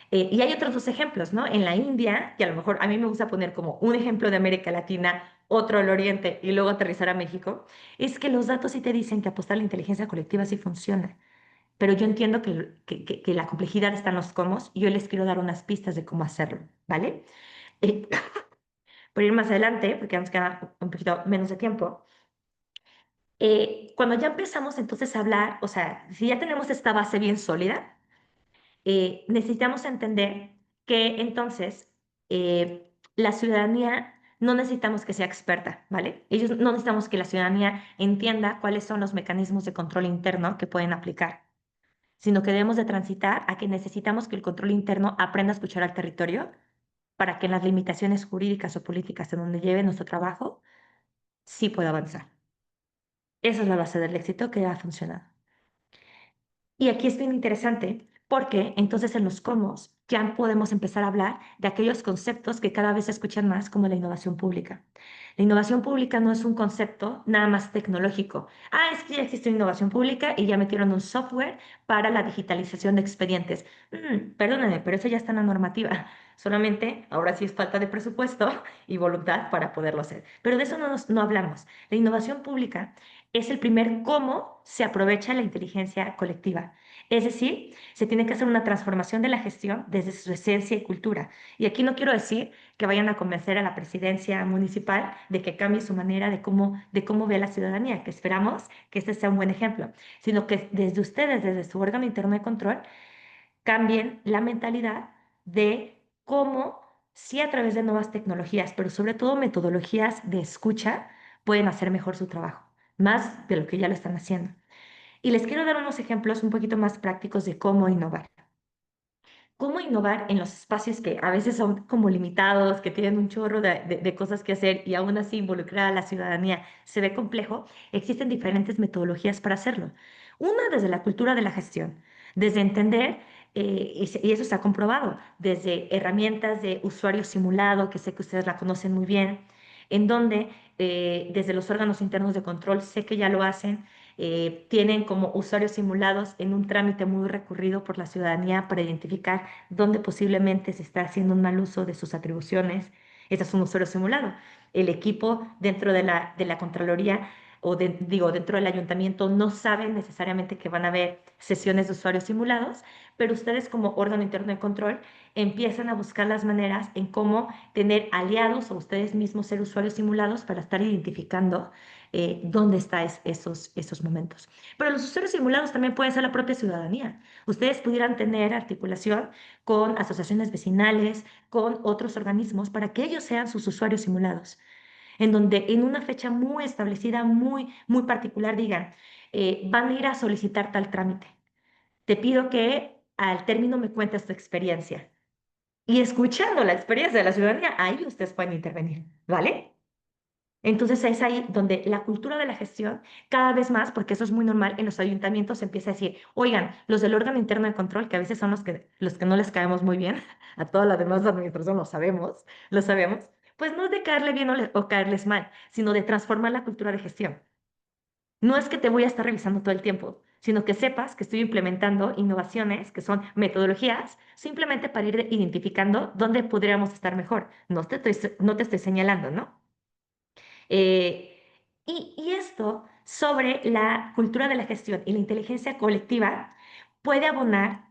Y hay otros dos ejemplos, ¿no? En la India, que a lo mejor a mí me gusta poner como un ejemplo de América Latina, otro al Oriente y luego aterrizar a México, es que los datos sí te dicen que apostar a la inteligencia colectiva sí funciona. Pero yo entiendo que la complejidad está en los cómo y yo les quiero dar unas pistas de cómo hacerlo, ¿vale? Eh, por ir más adelante, porque nos queda un poquito menos de tiempo, cuando ya empezamos entonces a hablar, o sea, si ya tenemos esta base bien sólida, necesitamos entender que entonces la ciudadanía no necesitamos que sea experta, ¿vale? Ellos no necesitamos que la ciudadanía entienda cuáles son los mecanismos de control interno que pueden aplicar, sino que debemos de transitar a que necesitamos que el control interno aprenda a escuchar al territorio para que en las limitaciones jurídicas o políticas en donde lleve nuestro trabajo, sí pueda avanzar. Esa es la base del éxito que ha funcionado. Y aquí es bien interesante porque entonces en los cómo ya podemos empezar a hablar de aquellos conceptos que cada vez se escuchan más como la innovación pública. La innovación pública no es un concepto nada más tecnológico. Ah, es que ya existe una innovación pública y ya metieron un software para la digitalización de expedientes. Perdónenme, pero eso ya está en la normativa. Solamente ahora sí es falta de presupuesto y voluntad para poderlo hacer. Pero de eso no hablamos. La innovación pública es el primer cómo se aprovecha la inteligencia colectiva. Es decir, se tiene que hacer una transformación de la gestión desde su esencia y cultura. Y aquí no quiero decir que vayan a convencer a la presidencia municipal de que cambie su manera de cómo ve a la ciudadanía, que esperamos que este sea un buen ejemplo, sino que desde ustedes, desde su órgano interno de control, cambien la mentalidad de cómo, sí a través de nuevas tecnologías, pero sobre todo metodologías de escucha, pueden hacer mejor su trabajo, más de lo que ya lo están haciendo. Y les quiero dar unos ejemplos un poquito más prácticos de cómo innovar. Cómo innovar en los espacios que a veces son como limitados, que tienen un chorro de cosas que hacer y aún así involucrar a la ciudadanía se ve complejo. Existen diferentes metodologías para hacerlo. Una desde la cultura de la gestión, desde entender, y eso se ha comprobado, desde herramientas de usuario simulado, que sé que ustedes la conocen muy bien, en donde desde los órganos internos de control sé que ya lo hacen, tienen como usuarios simulados en un trámite muy recurrido por la ciudadanía para identificar dónde posiblemente se está haciendo un mal uso de sus atribuciones. Ese es un usuario simulado. El equipo dentro de la Contraloría digo, dentro del ayuntamiento no saben necesariamente que van a haber sesiones de usuarios simulados, pero ustedes como órgano interno de control empiezan a buscar las maneras en cómo tener aliados o ustedes mismos ser usuarios simulados para estar identificando dónde están esos momentos. Pero los usuarios simulados también pueden ser la propia ciudadanía. Ustedes pudieran tener articulación con asociaciones vecinales, con otros organismos, para que ellos sean sus usuarios simulados, en donde en una fecha muy establecida, muy particular, digan, van a ir a solicitar tal trámite. Te pido que al término me cuentes tu experiencia. Y escuchando la experiencia de la ciudadanía, ahí ustedes pueden intervenir, ¿vale? Entonces es ahí donde la cultura de la gestión, cada vez más, porque eso es muy normal, en los ayuntamientos se empieza a decir, oigan, los del órgano interno de control, que a veces son los que no les caemos muy bien, a toda la demás administración lo sabemos, pues no es de caerle bien o caerles mal, sino de transformar la cultura de gestión. No es que te voy a estar revisando todo el tiempo, sino que sepas que estoy implementando innovaciones que son metodologías simplemente para ir identificando dónde podríamos estar mejor. No te estoy señalando, ¿no? Eh, y esto sobre la cultura de la gestión y la inteligencia colectiva puede abonar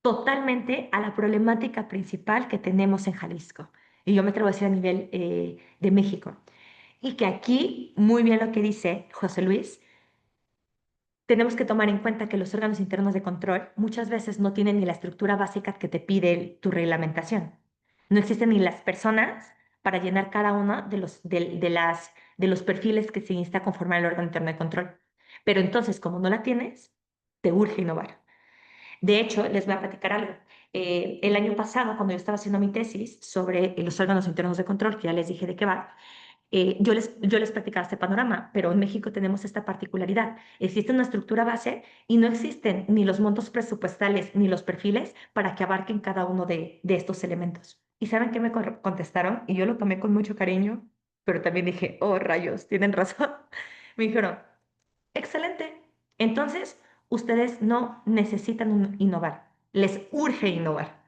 totalmente a la problemática principal que tenemos en Jalisco. Y yo me atrevo a decir a nivel de México. Y que aquí, muy bien lo que dice José Luis, tenemos que tomar en cuenta que los órganos internos de control muchas veces no tienen ni la estructura básica que te pide tu reglamentación. No existen ni las personas para llenar cada uno de los perfiles que se insta a conformar el órgano interno de control. Pero entonces, como no la tienes, te urge innovar. De hecho, les voy a platicar algo. El año pasado, cuando yo estaba haciendo mi tesis sobre los órganos internos de control, que ya les dije de qué va, yo les platicaba este panorama, pero en México tenemos esta particularidad. Existe una estructura base y no existen ni los montos presupuestales ni los perfiles para que abarquen cada uno de estos elementos. ¿Y saben qué me contestaron? Y yo lo tomé con mucho cariño, pero también dije, oh, rayos, tienen razón. Me dijeron, excelente. Entonces, ustedes no necesitan innovar, les urge innovar.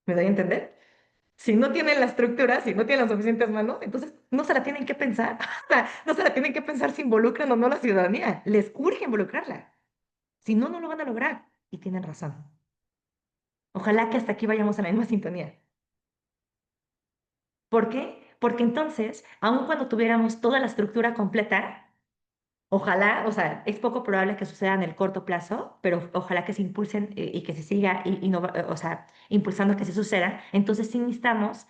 ¿Me doy a entender? Si no tienen la estructura, si no tienen las suficientes manos, entonces no se la tienen que pensar. O sea, no se la tienen que pensar si involucran o no a la ciudadanía. Les urge involucrarla. Si no, no lo van a lograr. Y tienen razón. Ojalá que hasta aquí vayamos a la misma sintonía. ¿Por qué? Porque entonces, aun cuando tuviéramos toda la estructura completa, ojalá, o sea, es poco probable que suceda en el corto plazo, pero ojalá que se impulsen y que se siga o sea, impulsando que se suceda. Entonces sí necesitamos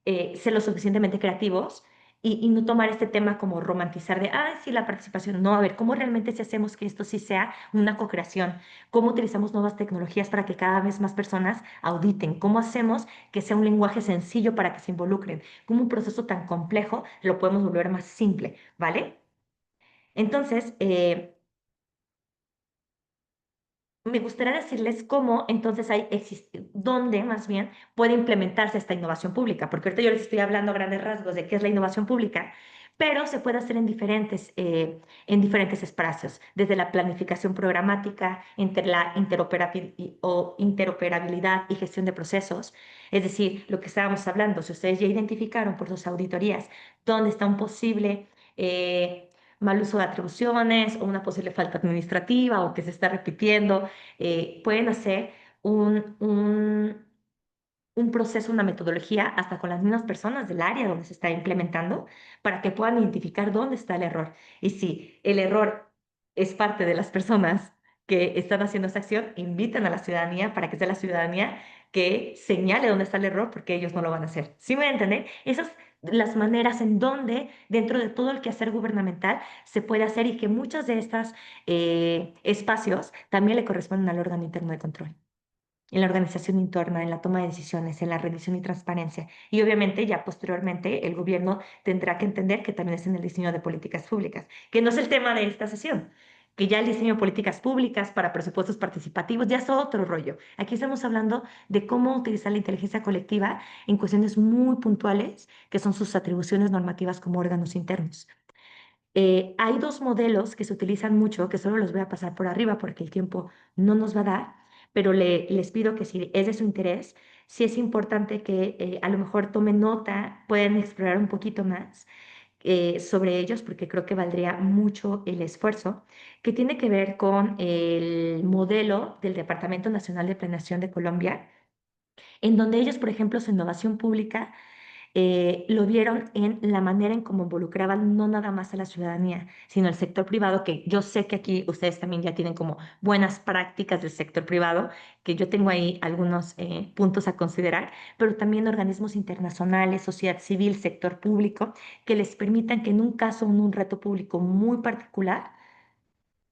ser lo suficientemente creativos y no tomar este tema como romantizar de, ah, sí, la participación. No, a ver, ¿cómo realmente si hacemos que esto sí sea una co-creación? ¿Cómo utilizamos nuevas tecnologías para que cada vez más personas auditen? ¿Cómo hacemos que sea un lenguaje sencillo para que se involucren? ¿Cómo un proceso tan complejo lo podemos volver más simple? ¿Vale? Entonces, me gustaría decirles cómo entonces dónde más bien puede implementarse esta innovación pública, porque ahorita yo les estoy hablando a grandes rasgos de qué es la innovación pública, pero se puede hacer en diferentes espacios, desde la planificación programática, entre la interoperabilidad y gestión de procesos, es decir, lo que estábamos hablando, si ustedes ya identificaron por sus auditorías dónde está un posible... mal uso de atribuciones o una posible falta administrativa o que se está repitiendo, pueden hacer un, un, un proceso, una metodología, hasta con las mismas personas del área donde se está implementando, para que puedan identificar dónde está el error. Y si el error es parte de las personas que están haciendo esta acción, invitan a la ciudadanía para que sea la ciudadanía que señale dónde está el error, porque ellos no lo van a hacer. ¿Sí me van a entender? Esas las maneras en donde, dentro de todo el quehacer gubernamental, se puede hacer y que muchos de estos espacios también le corresponden al órgano interno de control, en la organización interna, en la toma de decisiones, en la revisión y transparencia. Y obviamente ya posteriormente el gobierno tendrá que entender que también es en el diseño de políticas públicas, que no es el tema de esta sesión, que ya el diseño de políticas públicas para presupuestos participativos ya es otro rollo. Aquí estamos hablando de cómo utilizar la inteligencia colectiva en cuestiones muy puntuales, que son sus atribuciones normativas como órganos internos. Hay dos modelos que se utilizan mucho, que solo los voy a pasar por arriba porque el tiempo no nos va a dar, pero les pido que si es de su interés, sí es importante que a lo mejor tomen nota, pueden explorar un poquito más sobre ellos, porque creo que valdría mucho el esfuerzo, que tiene que ver con el modelo del Departamento Nacional de Planeación de Colombia, en donde ellos, por ejemplo, su innovación pública lo vieron en la manera en cómo involucraban no nada más a la ciudadanía, sino al sector privado, que yo sé que aquí ustedes también ya tienen como buenas prácticas del sector privado, que yo tengo ahí algunos puntos a considerar, pero también organismos internacionales, sociedad civil, sector público, que les permitan que en un caso, en un reto público muy particular,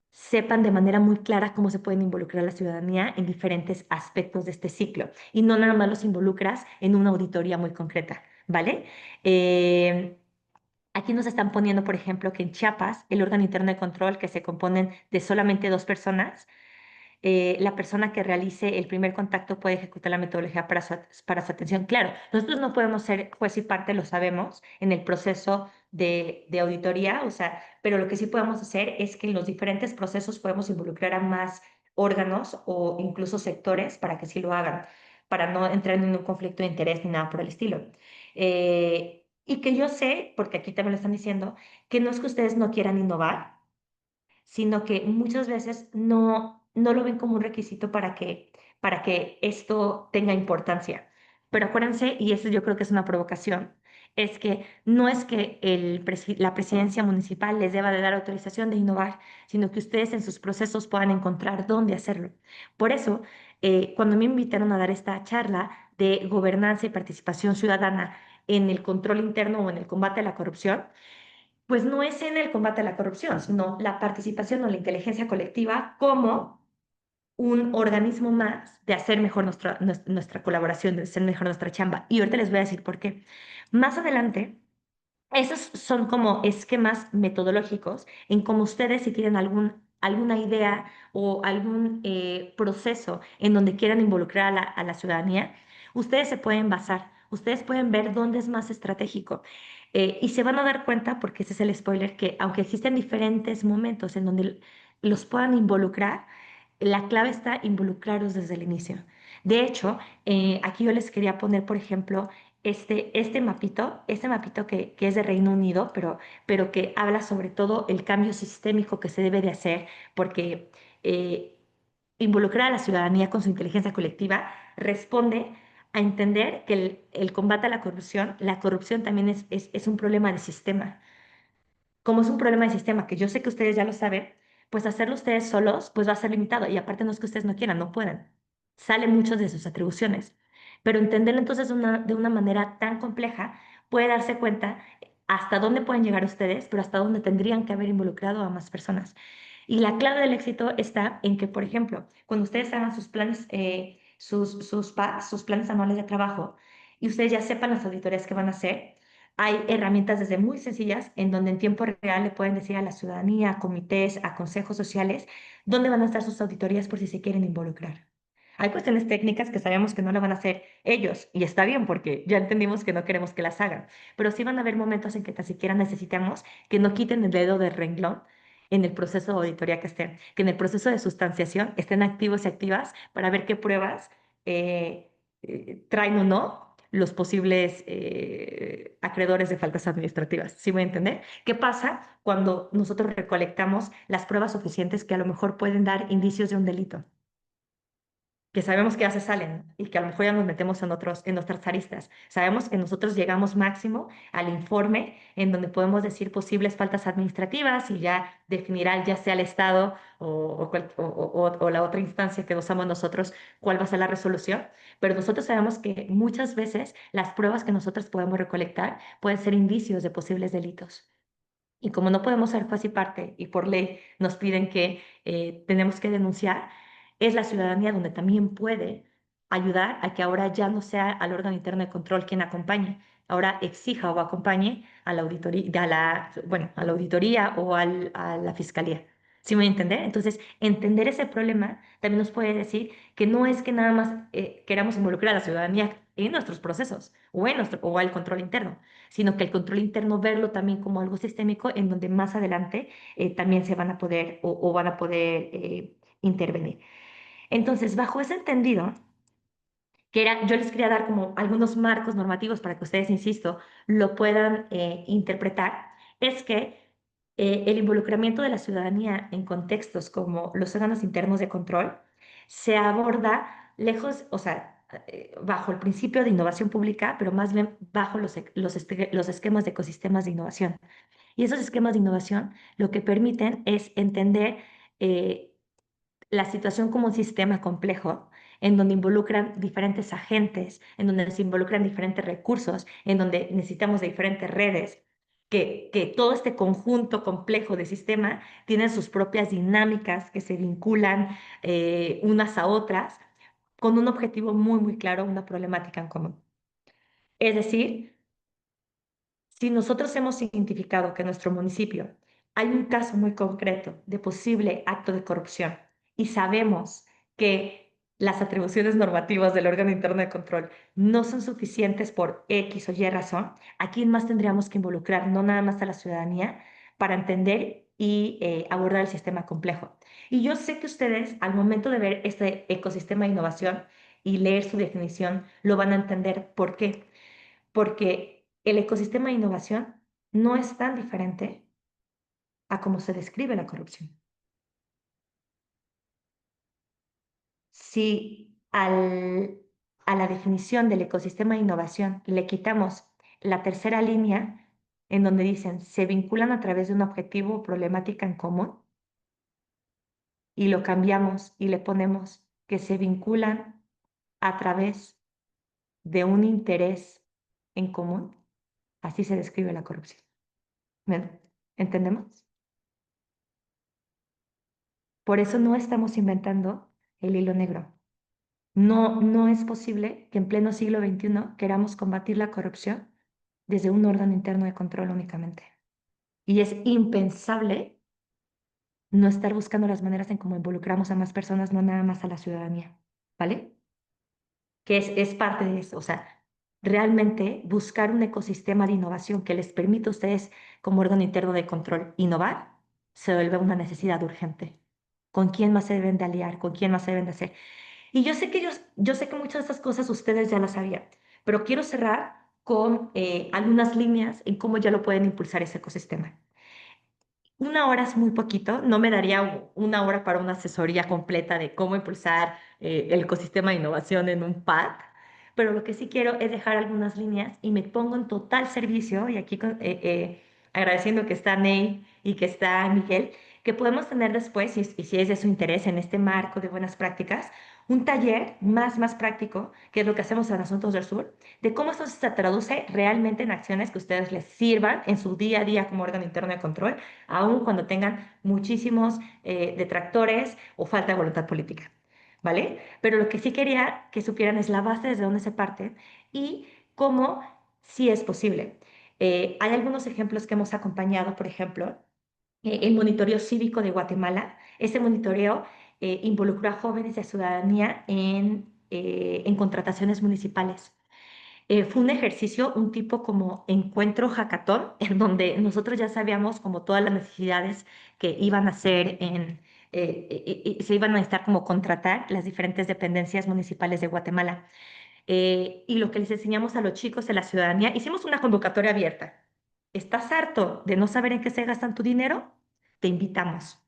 sepan de manera muy clara cómo se pueden involucrar a la ciudadanía en diferentes aspectos de este ciclo y no nada más los involucras en una auditoría muy concreta, ¿vale? Eh, Aquí nos están poniendo, por ejemplo, que en Chiapas, el órgano interno de control, que se componen de solamente dos personas, la persona que realice el primer contacto puede ejecutar la metodología para su atención. Claro, nosotros no podemos ser juez y parte, lo sabemos, en el proceso de auditoría, o sea, pero lo que sí podemos hacer es que en los diferentes procesos podemos involucrar a más órganos o incluso sectores para que sí lo hagan, para no entrar en un conflicto de interés ni nada por el estilo. Y que yo sé, porque aquí también lo están diciendo, que no es que ustedes no quieran innovar, sino que muchas veces no lo ven como un requisito para que esto tenga importancia. Pero acuérdense, y eso yo creo que es una provocación, es que no es que la presidencia municipal les deba de dar autorización de innovar, sino que ustedes en sus procesos puedan encontrar dónde hacerlo. Por eso, cuando me invitaron a dar esta charla de gobernanza y participación ciudadana en el control interno o en el combate a la corrupción, pues no es en el combate a la corrupción, sino la participación o la inteligencia colectiva como un organismo más de hacer mejor nuestra colaboración, de hacer mejor nuestra chamba. Y ahorita les voy a decir por qué. Más adelante, esos son como esquemas metodológicos en cómo ustedes, si tienen alguna idea o algún proceso en donde quieran involucrar a la ciudadanía, ustedes se pueden basar, ustedes pueden ver dónde es más estratégico. Y se van a dar cuenta, porque ese es el spoiler, que aunque existen diferentes momentos en donde los puedan involucrar, la clave está involucrarlos desde el inicio. De hecho, aquí yo les quería poner, por ejemplo, este mapito que es de Reino Unido, pero que habla sobre todo el cambio sistémico que se debe de hacer, porque eh, involucrar a la ciudadanía con su inteligencia colectiva responde a entender que el combate a la corrupción también es un problema de sistema. Como es un problema de sistema que yo sé que ustedes ya lo saben, pues hacerlo ustedes solos pues va a ser limitado y aparte no es que ustedes no quieran, no pueden. Salen muchas de sus atribuciones. Pero entenderlo entonces de una manera tan compleja puede darse cuenta hasta dónde pueden llegar ustedes, pero hasta dónde tendrían que haber involucrado a más personas. Y la clave del éxito está en que, por ejemplo, cuando ustedes hagan sus planes, sus planes anuales de trabajo y ustedes ya sepan las auditorías que van a hacer, Hay herramientas desde muy sencillas en donde en tiempo real le pueden decir a la ciudadanía, a comités, a consejos sociales, dónde van a estar sus auditorías por si se quieren involucrar. Hay cuestiones técnicas que sabemos que no lo van a hacer ellos y está bien porque ya entendimos que no queremos que las hagan, pero sí van a haber momentos en que tan siquiera necesitamos que no quiten el dedo del renglón en el proceso de auditoría que estén, que en el proceso de sustanciación estén activos y activas para ver qué pruebas traen o no los posibles acreedores de faltas administrativas. ¿Sí me entiende? ¿Qué pasa cuando nosotros recolectamos las pruebas suficientes que a lo mejor pueden dar indicios de un delito? Que sabemos que ya se salen y que a lo mejor ya nos metemos en otras aristas. Sabemos que nosotros llegamos máximo al informe en donde podemos decir posibles faltas administrativas y ya definirá ya sea el Estado o la otra instancia que usamos nosotros cuál va a ser la resolución. Pero nosotros sabemos que muchas veces las pruebas que nosotros podemos recolectar pueden ser indicios de posibles delitos. Y como no podemos ser juez y parte y por ley nos piden que tenemos que denunciar, es la ciudadanía donde también puede ayudar a que ahora ya no sea al órgano interno de control quien acompañe, ahora exija o acompañe a la auditoría, bueno, a la auditoría o a la fiscalía. ¿Sí me voy a entender? Entonces, entender ese problema también nos puede decir que no es que nada más queramos involucrar a la ciudadanía en nuestros procesos o al control interno, sino que el control interno verlo también como algo sistémico en donde más adelante también se van a poder o van a poder intervenir. Entonces, bajo ese entendido, que era, yo les quería dar como algunos marcos normativos para que ustedes, insisto, lo puedan interpretar, es que el involucramiento de la ciudadanía en contextos como los órganos internos de control se aborda lejos, o sea, bajo el principio de innovación pública, pero más bien bajo los esquemas de ecosistemas de innovación. Y esos esquemas de innovación lo que permiten es entender eh, la situación como un sistema complejo en donde involucran diferentes agentes, en donde se involucran diferentes recursos, en donde necesitamos de diferentes redes, que todo este conjunto complejo de sistema tiene sus propias dinámicas que se vinculan unas a otras con un objetivo muy, muy claro, una problemática en común. Es decir, si nosotros hemos identificado que en nuestro municipio hay un caso muy concreto de posible acto de corrupción y sabemos que las atribuciones normativas del órgano interno de control no son suficientes por X o Y razón, ¿a quién más tendríamos que involucrar? No nada más a la ciudadanía para entender y abordar el sistema complejo. Y yo sé que ustedes, al momento de ver este ecosistema de innovación y leer su definición, lo van a entender. ¿Por qué? Porque el ecosistema de innovación no es tan diferente a cómo se describe la corrupción. Si a la definición del ecosistema de innovación le quitamos la tercera línea, en donde dicen se vinculan a través de un objetivo o problemática en común, y lo cambiamos y le ponemos que se vinculan a través de un interés en común, así se describe la corrupción. ¿Me ¿Entendemos? Por eso no estamos inventando el hilo negro. No, no es posible que en pleno siglo XXI queramos combatir la corrupción desde un órgano interno de control únicamente. Y es impensable no estar buscando las maneras en cómo involucramos a más personas, no nada más a la ciudadanía, ¿vale? Que es parte de eso. O sea, realmente buscar un ecosistema de innovación que les permita a ustedes, como órgano interno de control, innovar, se vuelve una necesidad urgente. ¿Con quién más se deben de aliar? ¿Con quién más se deben de hacer? Y yo sé que muchas de estas cosas ustedes ya las sabían, pero quiero cerrar con algunas líneas en cómo ya lo pueden impulsar ese ecosistema. Una hora es muy poquito, no me daría una hora para una asesoría completa de cómo impulsar el ecosistema de innovación en un PAC, pero lo que sí quiero es dejar algunas líneas y me pongo en total servicio, y aquí agradeciendo que está Ney y que está Miguel, que podemos tener después, y si es de su interés en este marco de buenas prácticas, un taller más práctico, que es lo que hacemos en Asuntos del Sur, de cómo esto se traduce realmente en acciones que ustedes les sirvan en su día a día como órgano interno de control aun cuando tengan muchísimos detractores o falta de voluntad política, ¿vale? Pero lo que sí quería que supieran es la base desde dónde se parte y cómo sí es posible. Hay algunos ejemplos que hemos acompañado, por ejemplo, el monitoreo cívico de Guatemala. Ese monitoreo involucró a jóvenes y a ciudadanía en contrataciones municipales. Fue un ejercicio, un tipo como encuentro hackathon, en donde nosotros ya sabíamos como todas las necesidades que iban a ser se iban a necesitar como contratar las diferentes dependencias municipales de Guatemala. Y lo que les enseñamos a los chicos de la ciudadanía, hicimos una convocatoria abierta. ¿Estás harto de no saber en qué se gastan tu dinero? Te invitamos.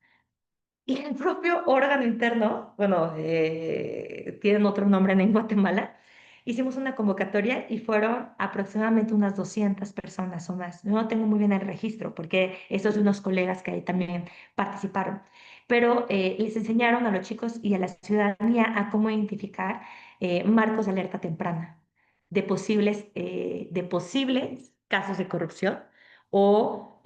Y el propio órgano interno, bueno, tienen otro nombre en Guatemala, hicimos una convocatoria y fueron aproximadamente unas 200 personas o más. No tengo muy bien el registro porque esos de unos colegas que ahí también participaron. Pero les enseñaron a los chicos y a la ciudadanía a cómo identificar marcos de alerta temprana de posibles casos de corrupción o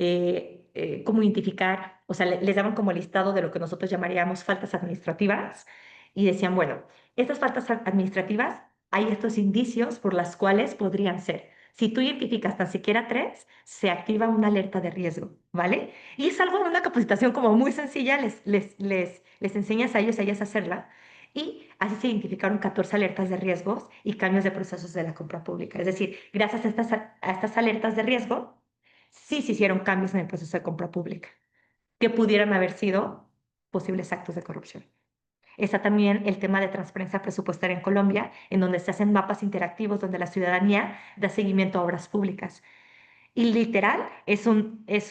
cómo identificar, o sea, les daban como listado de lo que nosotros llamaríamos faltas administrativas y decían, bueno, estas faltas administrativas, hay estos indicios por las cuales podrían ser. Si tú identificas tan siquiera tres, se activa una alerta de riesgo, ¿vale? Y es algo de una capacitación como muy sencilla, les enseñas a ellos y a ellas a hacerla. Y así se identificaron 14 alertas de riesgos y cambios de procesos de la compra pública. Es decir, gracias a estas alertas de riesgo, sí se hicieron cambios en el proceso de compra pública, que pudieran haber sido posibles actos de corrupción. Está también el tema de transparencia presupuestaria en Colombia, en donde se hacen mapas interactivos donde la ciudadanía da seguimiento a obras públicas. Y literal, es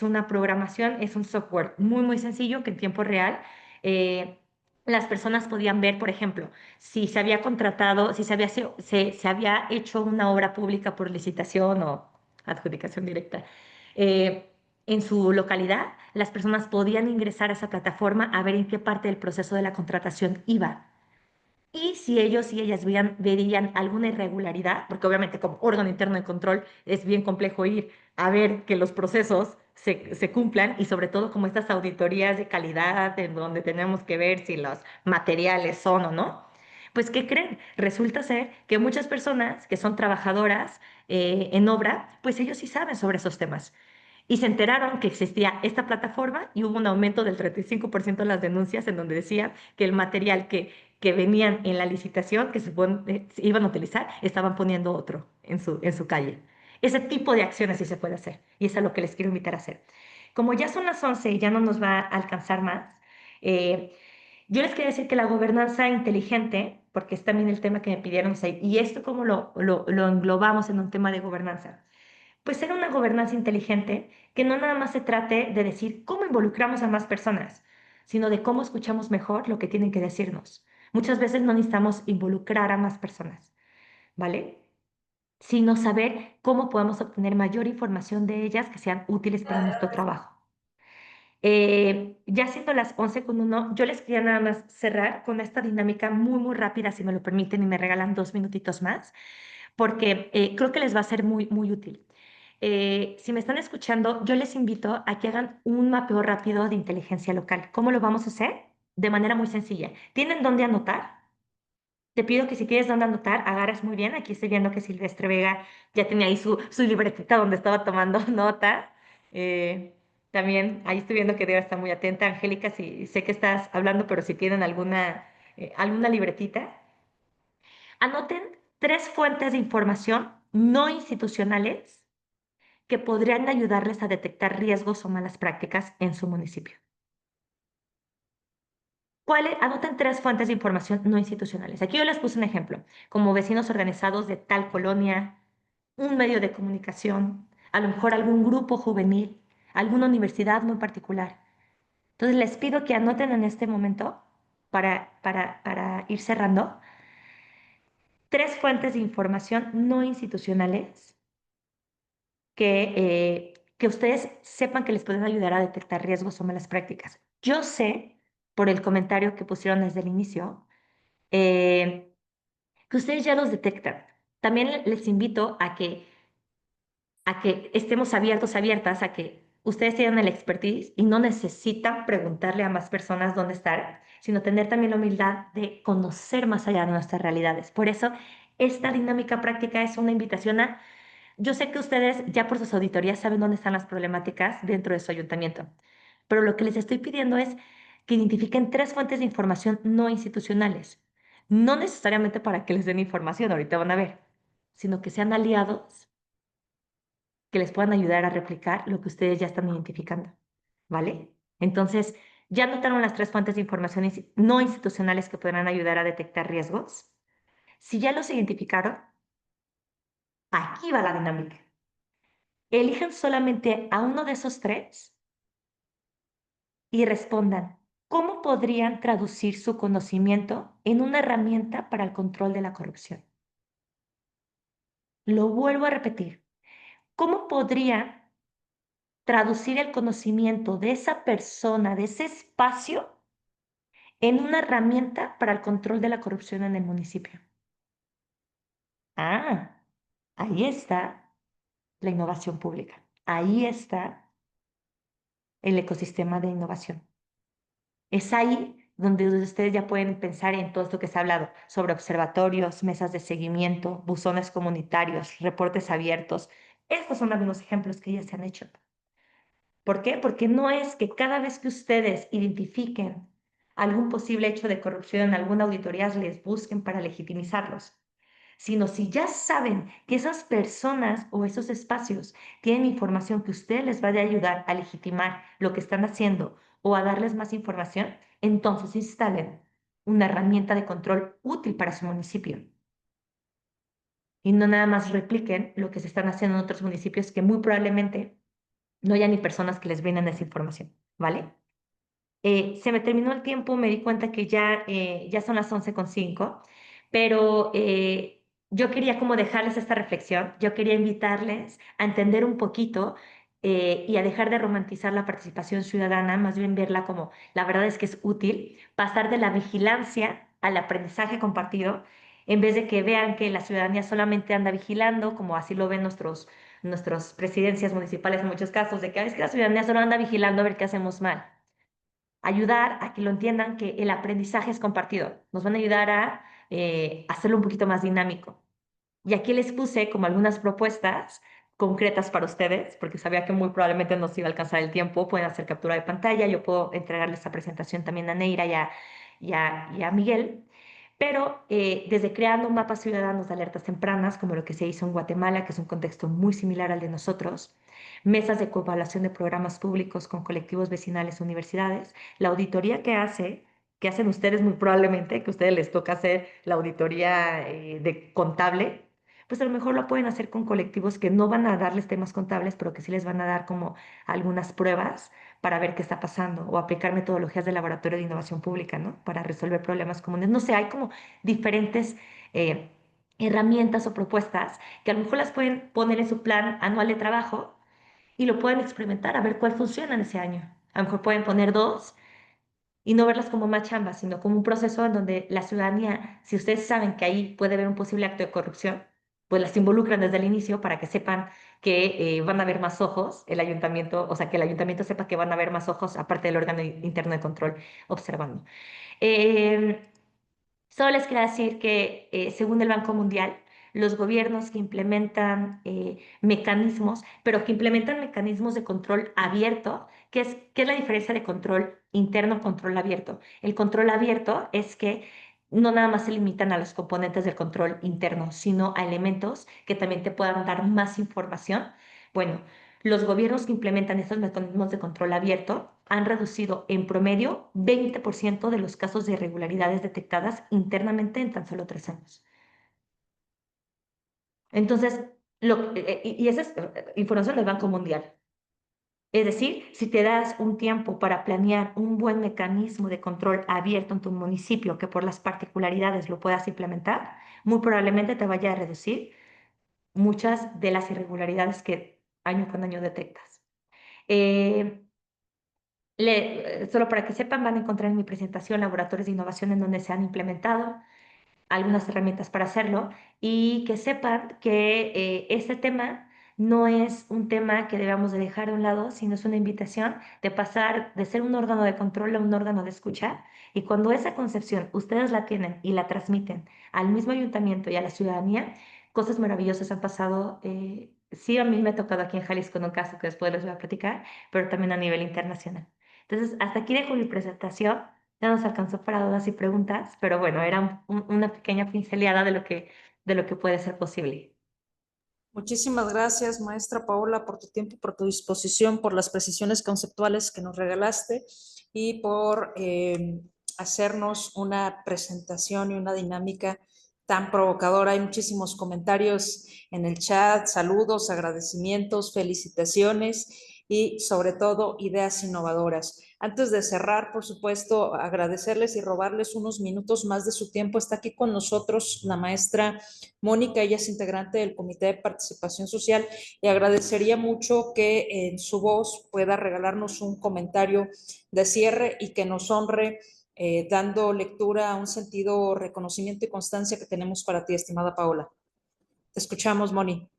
una programación, es un software muy, muy sencillo que en tiempo real eh, las personas podían ver, por ejemplo, si se había contratado, si se había hecho una obra pública por licitación o adjudicación directa en su localidad, las personas podían ingresar a esa plataforma a ver en qué parte del proceso de la contratación iba. Y si ellos y ellas verían alguna irregularidad, porque obviamente como órgano interno de control es bien complejo ir a ver que los procesos se cumplan y sobre todo como estas auditorías de calidad en donde tenemos que ver si los materiales son o no, pues ¿qué creen? Resulta ser que muchas personas que son trabajadoras en obra, pues ellos sí saben sobre esos temas. Y se enteraron que existía esta plataforma y hubo un aumento del 35% de las denuncias en donde decía que el material que venían en la licitación se iban a utilizar, estaban poniendo otro en su calle. Ese tipo de acciones sí se puede hacer y es a lo que les quiero invitar a hacer. Como ya son las 11 y ya no nos va a alcanzar más, eh, yo les quería decir que la gobernanza inteligente, porque es también el tema que me pidieron, o sea, y esto cómo lo englobamos en un tema de gobernanza. Pues ser una gobernanza inteligente que no nada más se trate de decir cómo involucramos a más personas, sino de cómo escuchamos mejor lo que tienen que decirnos. Muchas veces no necesitamos involucrar a más personas, ¿vale? Sino saber cómo podemos obtener mayor información de ellas que sean útiles para nuestro trabajo. Ya siendo las 11:01, yo les quería nada más cerrar con esta dinámica muy, muy rápida, si me lo permiten y me regalan 2 minutitos más porque creo que les va a ser muy, muy útil. Si me están escuchando, yo les invito a que hagan un mapeo rápido de inteligencia local. ¿Cómo lo vamos a hacer? De manera muy sencilla. ¿Tienen dónde anotar? Te pido que si tienes dónde anotar, agarras muy bien. Aquí estoy viendo que Silvestre Vega ya tenía ahí su libretita donde estaba tomando nota. Eh, También ahí estoy viendo que Débora está muy atenta. Angélica, sí, sé que estás hablando, pero si tienen alguna libretita. Anoten 3 fuentes de información no institucionales que podrían ayudarles a detectar riesgos o malas prácticas en su municipio. Anoten 3 fuentes de información no institucionales. Aquí yo les puse un ejemplo, como vecinos organizados de tal colonia, un medio de comunicación, a lo mejor algún grupo juvenil, alguna universidad muy particular. Entonces les pido que anoten en este momento, para ir cerrando, 3 fuentes de información no institucionales que ustedes sepan que les pueden ayudar a detectar riesgos o malas prácticas. Yo sé, por el comentario que pusieron desde el inicio, eh, que ustedes ya los detectan. También les invito a que estemos abiertos, abiertas, a que ustedes tengan el expertise y no necesitan preguntarle a más personas dónde estar, sino tener también la humildad de conocer más allá de nuestras realidades. Por eso, esta dinámica práctica es una invitación yo sé que ustedes ya por sus auditorías saben dónde están las problemáticas dentro de su ayuntamiento, pero lo que les estoy pidiendo es que identifiquen 3 fuentes de información no institucionales, no necesariamente para que les den información, ahorita van a ver, sino que sean aliados que les puedan ayudar a replicar lo que ustedes ya están identificando, ¿vale? Entonces, ya notaron las 3 fuentes de información no institucionales que podrán ayudar a detectar riesgos. Si ya los identificaron, aquí va la dinámica. Elijan solamente a uno de esos 3 y respondan, ¿cómo podrían traducir su conocimiento en una herramienta para el control de la corrupción? Lo vuelvo a repetir. ¿Cómo podrían traducir el conocimiento de esa persona, de ese espacio, en una herramienta para el control de la corrupción en el municipio? Ah, ahí está la innovación pública. Ahí está el ecosistema de innovación. Es ahí donde ustedes ya pueden pensar en todo esto que se ha hablado sobre observatorios, mesas de seguimiento, buzones comunitarios, reportes abiertos. Estos son algunos ejemplos que ya se han hecho. ¿Por qué? Porque no es que cada vez que ustedes identifiquen algún posible hecho de corrupción en alguna auditoría les busquen para legitimizarlos, sino si ya saben que esas personas o esos espacios tienen información que ustedes les va a ayudar a legitimar lo que están haciendo o a darles más información, entonces instalen una herramienta de control útil para su municipio y no nada más repliquen lo que se están haciendo en otros municipios que muy probablemente no haya ni personas que les brinden esa información, ¿vale? Se me terminó el tiempo, me di cuenta que ya son las 11:05, pero yo quería como dejarles esta reflexión, yo quería invitarles a entender un poquito y a dejar de romantizar la participación ciudadana, más bien verla como la verdad es que es útil, pasar de la vigilancia al aprendizaje compartido, en vez de que vean que la ciudadanía solamente anda vigilando, como así lo ven nuestras presidencias municipales en muchos casos, de que es que la ciudadanía solo anda vigilando a ver qué hacemos mal. Ayudar a que lo entiendan que el aprendizaje es compartido. Nos van a ayudar a hacerlo un poquito más dinámico. Y aquí les puse como algunas propuestas concretas para ustedes, porque sabía que muy probablemente no se iba a alcanzar el tiempo. Pueden hacer captura de pantalla, yo puedo entregarles esta presentación también a Neira y a Miguel. Pero desde creando mapas ciudadanos de alertas tempranas, como lo que se hizo en Guatemala, que es un contexto muy similar al de nosotros, mesas de coevaluación de programas públicos con colectivos vecinales e universidades, la auditoría que hacen ustedes muy probablemente, que a ustedes les toca hacer la auditoría de contable, pues a lo mejor lo pueden hacer con colectivos que no van a darles temas contables, pero que sí les van a dar como algunas pruebas para ver qué está pasando o aplicar metodologías de laboratorio de innovación pública, ¿no? Para resolver problemas comunes. No sé, hay como diferentes herramientas o propuestas que a lo mejor las pueden poner en su plan anual de trabajo y lo pueden experimentar a ver cuál funciona en ese año. A lo mejor pueden poner 2 y no verlas como más chambas, sino como un proceso en donde la ciudadanía, si ustedes saben que ahí puede haber un posible acto de corrupción, pues las involucran desde el inicio para que sepan que van a haber más ojos, el ayuntamiento, o sea, que el ayuntamiento sepa que van a haber más ojos, aparte del órgano interno de control, observando. Eh, Solo les quería decir que, según el Banco Mundial, los gobiernos que implementan mecanismos, pero que implementan mecanismos de control abierto, ¿qué es la diferencia de control interno a control abierto? El control abierto es que no nada más se limitan a los componentes del control interno, sino a elementos que también te puedan dar más información. Bueno, los gobiernos que implementan estos mecanismos de control abierto han reducido en promedio 20% de los casos de irregularidades detectadas internamente en tan solo 3 años. Entonces, y esa es información del Banco Mundial. Es decir, si te das un tiempo para planear un buen mecanismo de control abierto en tu municipio que por las particularidades lo puedas implementar, muy probablemente te vaya a reducir muchas de las irregularidades que año con año detectas. Eh, Solo para que sepan, van a encontrar en mi presentación laboratorios de innovación en donde se han implementado algunas herramientas para hacerlo y que sepan que este tema no es un tema que debamos de dejar a un lado, sino es una invitación de pasar de ser un órgano de control a un órgano de escucha. Y cuando esa concepción ustedes la tienen y la transmiten al mismo ayuntamiento y a la ciudadanía, cosas maravillosas han pasado sí, a mí me ha tocado aquí en Jalisco en un caso que después les voy a platicar, pero también a nivel internacional. Entonces, hasta aquí dejo mi presentación. Ya nos alcanzó para dudas y preguntas, pero bueno, era una pequeña pincelada de lo que puede ser posible. Muchísimas gracias, maestra Paola, por tu tiempo, por tu disposición, por las precisiones conceptuales que nos regalaste y por hacernos una presentación y una dinámica tan provocadora. Hay muchísimos comentarios en el chat, saludos, agradecimientos, felicitaciones y sobre todo ideas innovadoras. Antes de cerrar, por supuesto, agradecerles y robarles unos minutos más de su tiempo. Está aquí con nosotros la maestra Mónica, ella es integrante del Comité de Participación Social y agradecería mucho que en su voz pueda regalarnos un comentario de cierre y que nos honre dando lectura a un sentido reconocimiento y constancia que tenemos para ti, estimada Paola. Te escuchamos, Moni.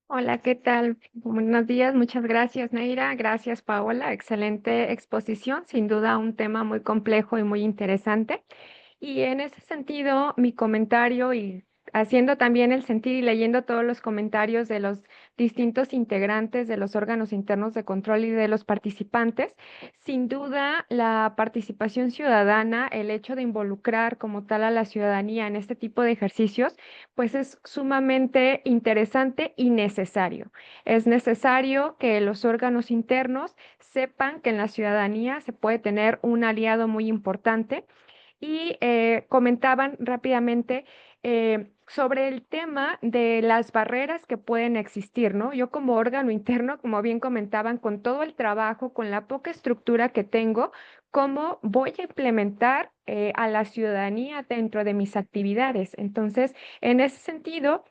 Hola, ¿qué tal? Buenos días, muchas gracias, Neira. Gracias, Paola. Excelente exposición, sin duda un tema muy complejo y muy interesante. Y en ese sentido, mi comentario y haciendo también el sentir y leyendo todos los comentarios de los distintos integrantes de los órganos internos de control y de los participantes, sin duda la participación ciudadana, el hecho de involucrar como tal a la ciudadanía en este tipo de ejercicios, pues es sumamente interesante y necesario. Es necesario que los órganos internos sepan que en la ciudadanía se puede tener un aliado muy importante y comentaban rápidamente sobre el tema de las barreras que pueden existir, ¿no? Yo como órgano interno, como bien comentaban, con todo el trabajo, con la poca estructura que tengo, ¿cómo voy a implementar a la ciudadanía dentro de mis actividades? Entonces, en ese sentido,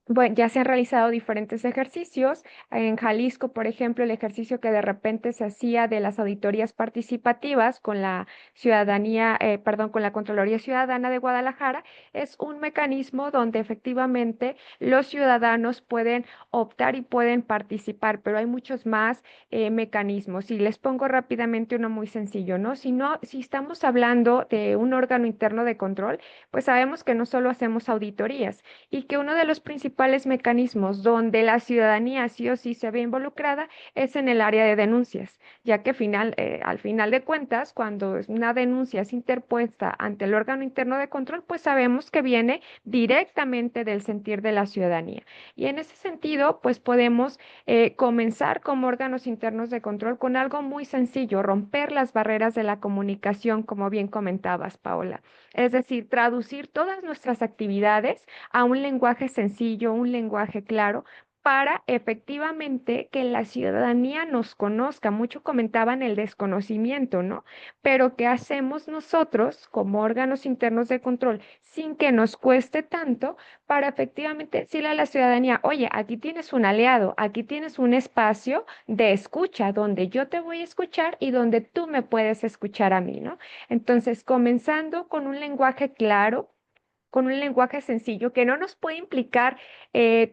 bueno, ya se han realizado diferentes ejercicios. En Jalisco, por ejemplo, el ejercicio que de repente se hacía de las auditorías participativas con la ciudadanía, perdón, con la Contraloría Ciudadana de Guadalajara, es un mecanismo donde efectivamente los ciudadanos pueden optar y pueden participar, pero hay muchos más mecanismos. Y les pongo rápidamente uno muy sencillo, ¿no? Si estamos hablando de un órgano interno de control, pues sabemos que no solo hacemos auditorías y que uno de los principales mecanismos donde la ciudadanía sí o sí se ve involucrada es en el área de denuncias, ya que al final de cuentas, cuando una denuncia es interpuesta ante el órgano interno de control, pues sabemos que viene directamente del sentir de la ciudadanía. Y en ese sentido, pues podemos comenzar como órganos internos de control con algo muy sencillo, romper las barreras de la comunicación, como bien comentabas, Paola. Es decir, traducir todas nuestras actividades a un lenguaje sencillo, un lenguaje claro, para efectivamente que la ciudadanía nos conozca. Mucho comentaban el desconocimiento, ¿no? Pero ¿qué hacemos nosotros como órganos internos de control sin que nos cueste tanto para efectivamente decirle a la ciudadanía, oye, aquí tienes un aliado, aquí tienes un espacio de escucha donde yo te voy a escuchar y donde tú me puedes escuchar a mí, ¿no? Entonces, comenzando con un lenguaje claro, con un lenguaje sencillo que no nos puede implicar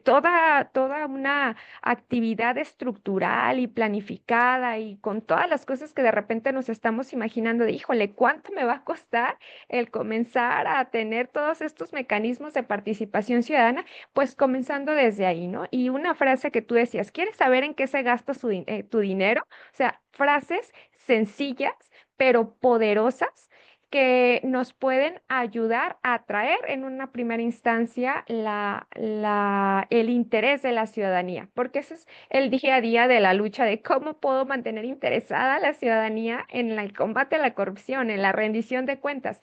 toda una actividad estructural y planificada y con todas las cosas que de repente nos estamos imaginando de, híjole, ¿cuánto me va a costar el comenzar a tener todos estos mecanismos de participación ciudadana? Pues comenzando desde ahí, ¿no? Y una frase que tú decías, ¿quieres saber en qué se gasta tu dinero? O sea, frases sencillas, pero poderosas que nos pueden ayudar a atraer en una primera instancia el interés de la ciudadanía, porque ese es el día a día de la lucha de cómo puedo mantener interesada a la ciudadanía en el combate a la corrupción, en la rendición de cuentas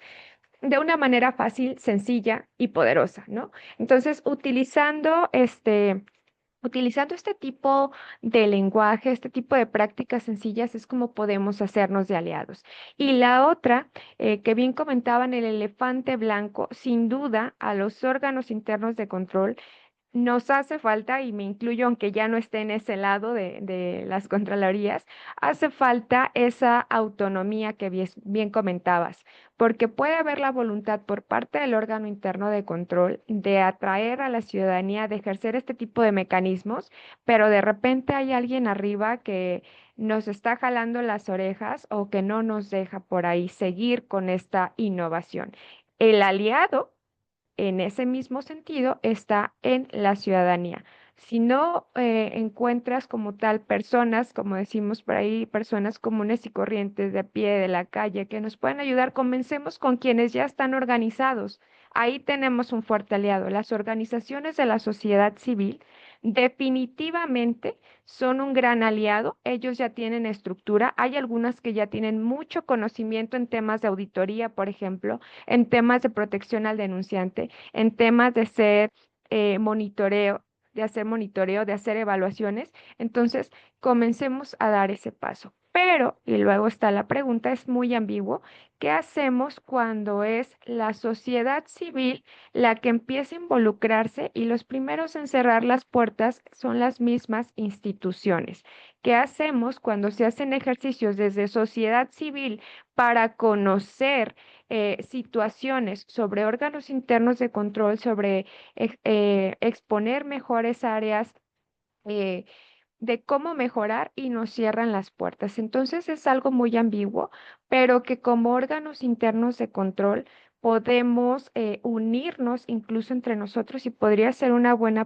de una manera fácil, sencilla y poderosa, ¿no? Entonces, utilizando este tipo de lenguaje, este tipo de prácticas sencillas es como podemos hacernos de aliados. Y la otra, que bien comentaban, el elefante blanco, sin duda a los órganos internos de control nos hace falta, y me incluyo aunque ya no esté en ese lado de las contralorías, hace falta esa autonomía que bien comentabas, porque puede haber la voluntad por parte del órgano interno de control de atraer a la ciudadanía, de ejercer este tipo de mecanismos, pero de repente hay alguien arriba que nos está jalando las orejas o que no nos deja por ahí seguir con esta innovación. El aliado en ese mismo sentido está en la ciudadanía. Si no encuentras como tal personas, como decimos por ahí, personas comunes y corrientes de a pie de la calle que nos pueden ayudar, comencemos con quienes ya están organizados. Ahí tenemos un fuerte aliado. Las organizaciones de la sociedad civil definitivamente son un gran aliado. Ellos ya tienen estructura. Hay algunas que ya tienen mucho conocimiento en temas de auditoría, por ejemplo, en temas de protección al denunciante, en temas de ser monitoreo, de hacer monitoreo, de hacer evaluaciones. Entonces, comencemos a dar ese paso. Pero, y luego está la pregunta, es muy ambiguo, ¿qué hacemos cuando es la sociedad civil la que empieza a involucrarse y los primeros en cerrar las puertas son las mismas instituciones? ¿Qué hacemos cuando se hacen ejercicios desde sociedad civil para conocer situaciones sobre órganos internos de control, sobre exponer mejores áreas eh, de cómo mejorar y nos cierran las puertas? Entonces es algo muy ambiguo, pero que como órganos internos de control podemos unirnos incluso entre nosotros y podría ser una buena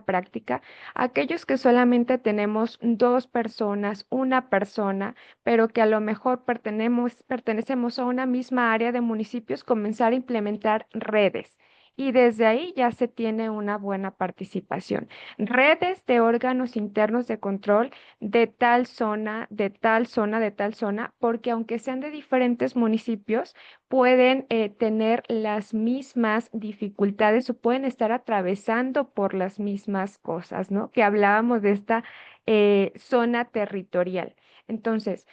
práctica. Aquellos que solamente tenemos dos personas, una persona, pero que a lo mejor pertenecemos a una misma área de municipios, comenzar a implementar redes. Y desde ahí ya se tiene una buena participación. Redes de órganos internos de control de tal zona, de tal zona, de tal zona, porque aunque sean de diferentes municipios, pueden tener las mismas dificultades o pueden estar atravesando por las mismas cosas, ¿no? Que hablábamos de esta zona territorial. Entonces,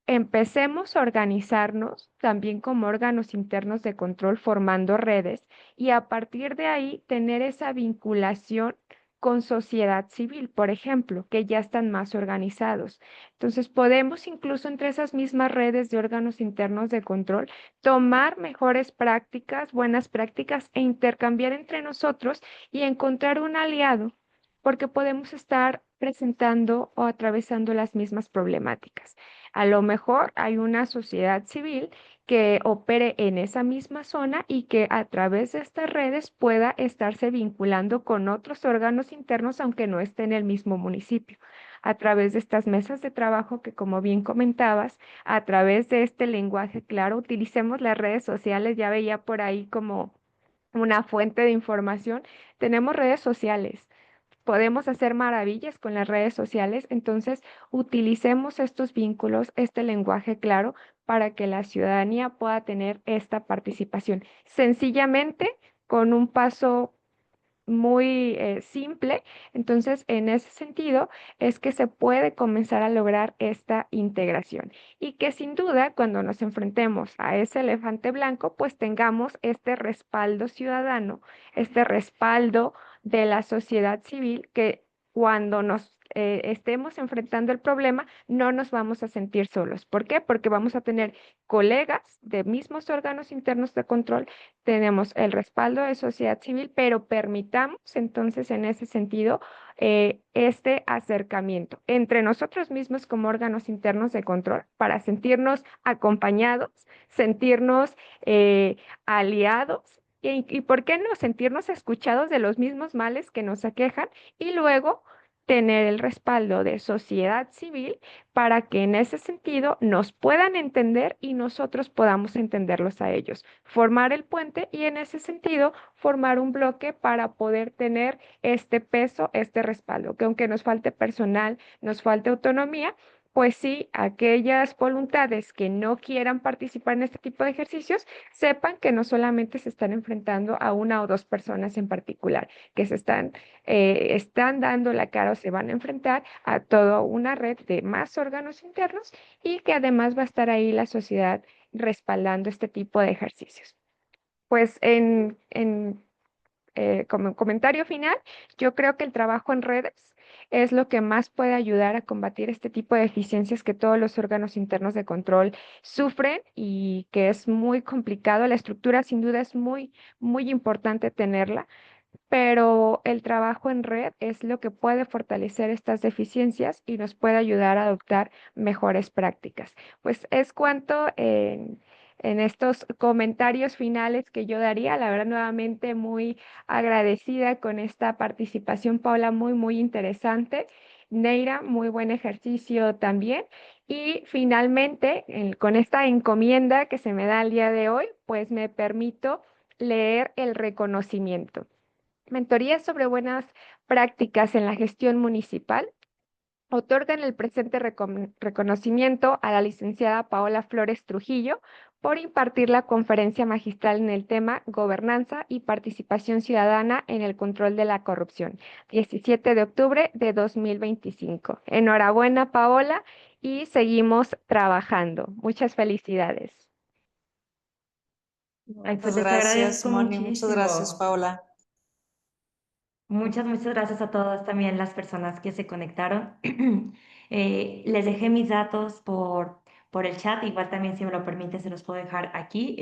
empecemos a organizarnos también como órganos internos de control formando redes y a partir de ahí tener esa vinculación con sociedad civil, por ejemplo, que ya están más organizados. Entonces podemos incluso entre esas mismas redes de órganos internos de control tomar mejores prácticas, buenas prácticas e intercambiar entre nosotros y encontrar un aliado, porque podemos estar presentando o atravesando las mismas problemáticas. A lo mejor hay una sociedad civil que opere en esa misma zona y que a través de estas redes pueda estarse vinculando con otros órganos internos, aunque no esté en el mismo municipio. A través de estas mesas de trabajo que, como bien comentabas, a través de este lenguaje claro, utilicemos las redes sociales. Ya veía por ahí como una fuente de información. Tenemos redes sociales. Podemos hacer maravillas con las redes sociales, entonces utilicemos estos vínculos, este lenguaje claro para que la ciudadanía pueda tener esta participación. Sencillamente, con un paso muy simple. Entonces, en ese sentido, es que se puede comenzar a lograr esta integración y que sin duda, cuando nos enfrentemos a ese elefante blanco, pues tengamos este respaldo ciudadano, este respaldo de la sociedad civil que cuando nos estemos enfrentando el problema, no nos vamos a sentir solos. ¿Por qué? Porque vamos a tener colegas de mismos órganos internos de control, tenemos el respaldo de sociedad civil, pero permitamos entonces en ese sentido este acercamiento entre nosotros mismos como órganos internos de control para sentirnos acompañados, sentirnos aliados y, ¿por qué no? Sentirnos escuchados de los mismos males que nos aquejan y luego tener el respaldo de sociedad civil para que en ese sentido nos puedan entender y nosotros podamos entenderlos a ellos, formar el puente y en ese sentido formar un bloque para poder tener este peso, este respaldo, que aunque nos falte personal, nos falte autonomía, pues sí, aquellas voluntades que no quieran participar en este tipo de ejercicios, sepan que no solamente se están enfrentando a una o dos personas en particular, que están dando la cara o se van a enfrentar a toda una red de más órganos internos y que además va a estar ahí la sociedad respaldando este tipo de ejercicios. Pues como comentario final, yo creo que el trabajo en redes es lo que más puede ayudar a combatir este tipo de deficiencias que todos los órganos internos de control sufren y que es muy complicado. La estructura sin duda es muy, muy importante tenerla, pero el trabajo en red es lo que puede fortalecer estas deficiencias y nos puede ayudar a adoptar mejores prácticas. Pues es cuanto en estos comentarios finales que yo daría. La verdad, nuevamente muy agradecida con esta participación, Paula, muy interesante. Neira, muy buen ejercicio también. Y finalmente, con esta encomienda que se me da el día de hoy, pues me permito leer el reconocimiento. Mentorías sobre buenas prácticas en la gestión municipal. Otorgan el presente reconocimiento a la licenciada Paola Flores Trujillo por impartir la conferencia magistral en el tema Gobernanza y Participación Ciudadana en el Control de la Corrupción, 17 de octubre de 2025. Enhorabuena, Paola, y seguimos trabajando. Muchas felicidades. Ay, pues Muchas les gracias, agradezco Moni. Muchas gracias, muchísimo. Paola. Muchas gracias a todas también las personas que se conectaron. Les dejé mis datos por el chat, igual también si me lo permite se los puedo dejar aquí.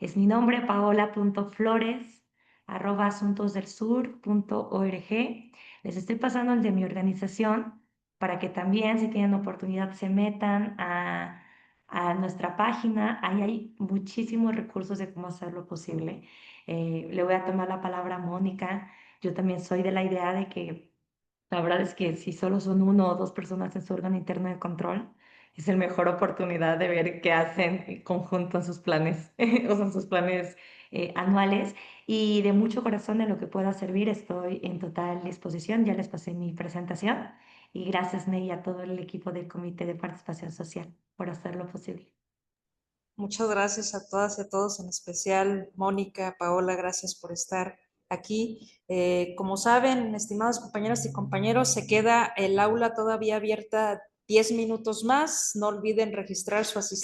Es mi nombre, paola.flores@asuntosdelsur.org. Les estoy pasando el de mi organización para que también, si tienen oportunidad, se metan a nuestra página. Ahí hay muchísimos recursos de cómo hacerlo posible. Le voy a tomar la palabra a Mónica. Yo también soy de la idea de que la verdad es que si solo son uno o dos personas en su órgano interno de control, es la mejor oportunidad de ver qué hacen en conjunto en sus planes, o sea, en sus planes anuales. Y de mucho corazón de lo que pueda servir, estoy en total disposición. Ya les pasé mi presentación. Y gracias, Ney, y a todo el equipo del Comité de Participación Social por hacerlo posible. Muchas gracias a todas y a todos, en especial Mónica, Paola, gracias por estar aquí. Como saben, estimados compañeras y compañeros, se queda el aula todavía abierta 10 minutos más. No olviden registrar su asistencia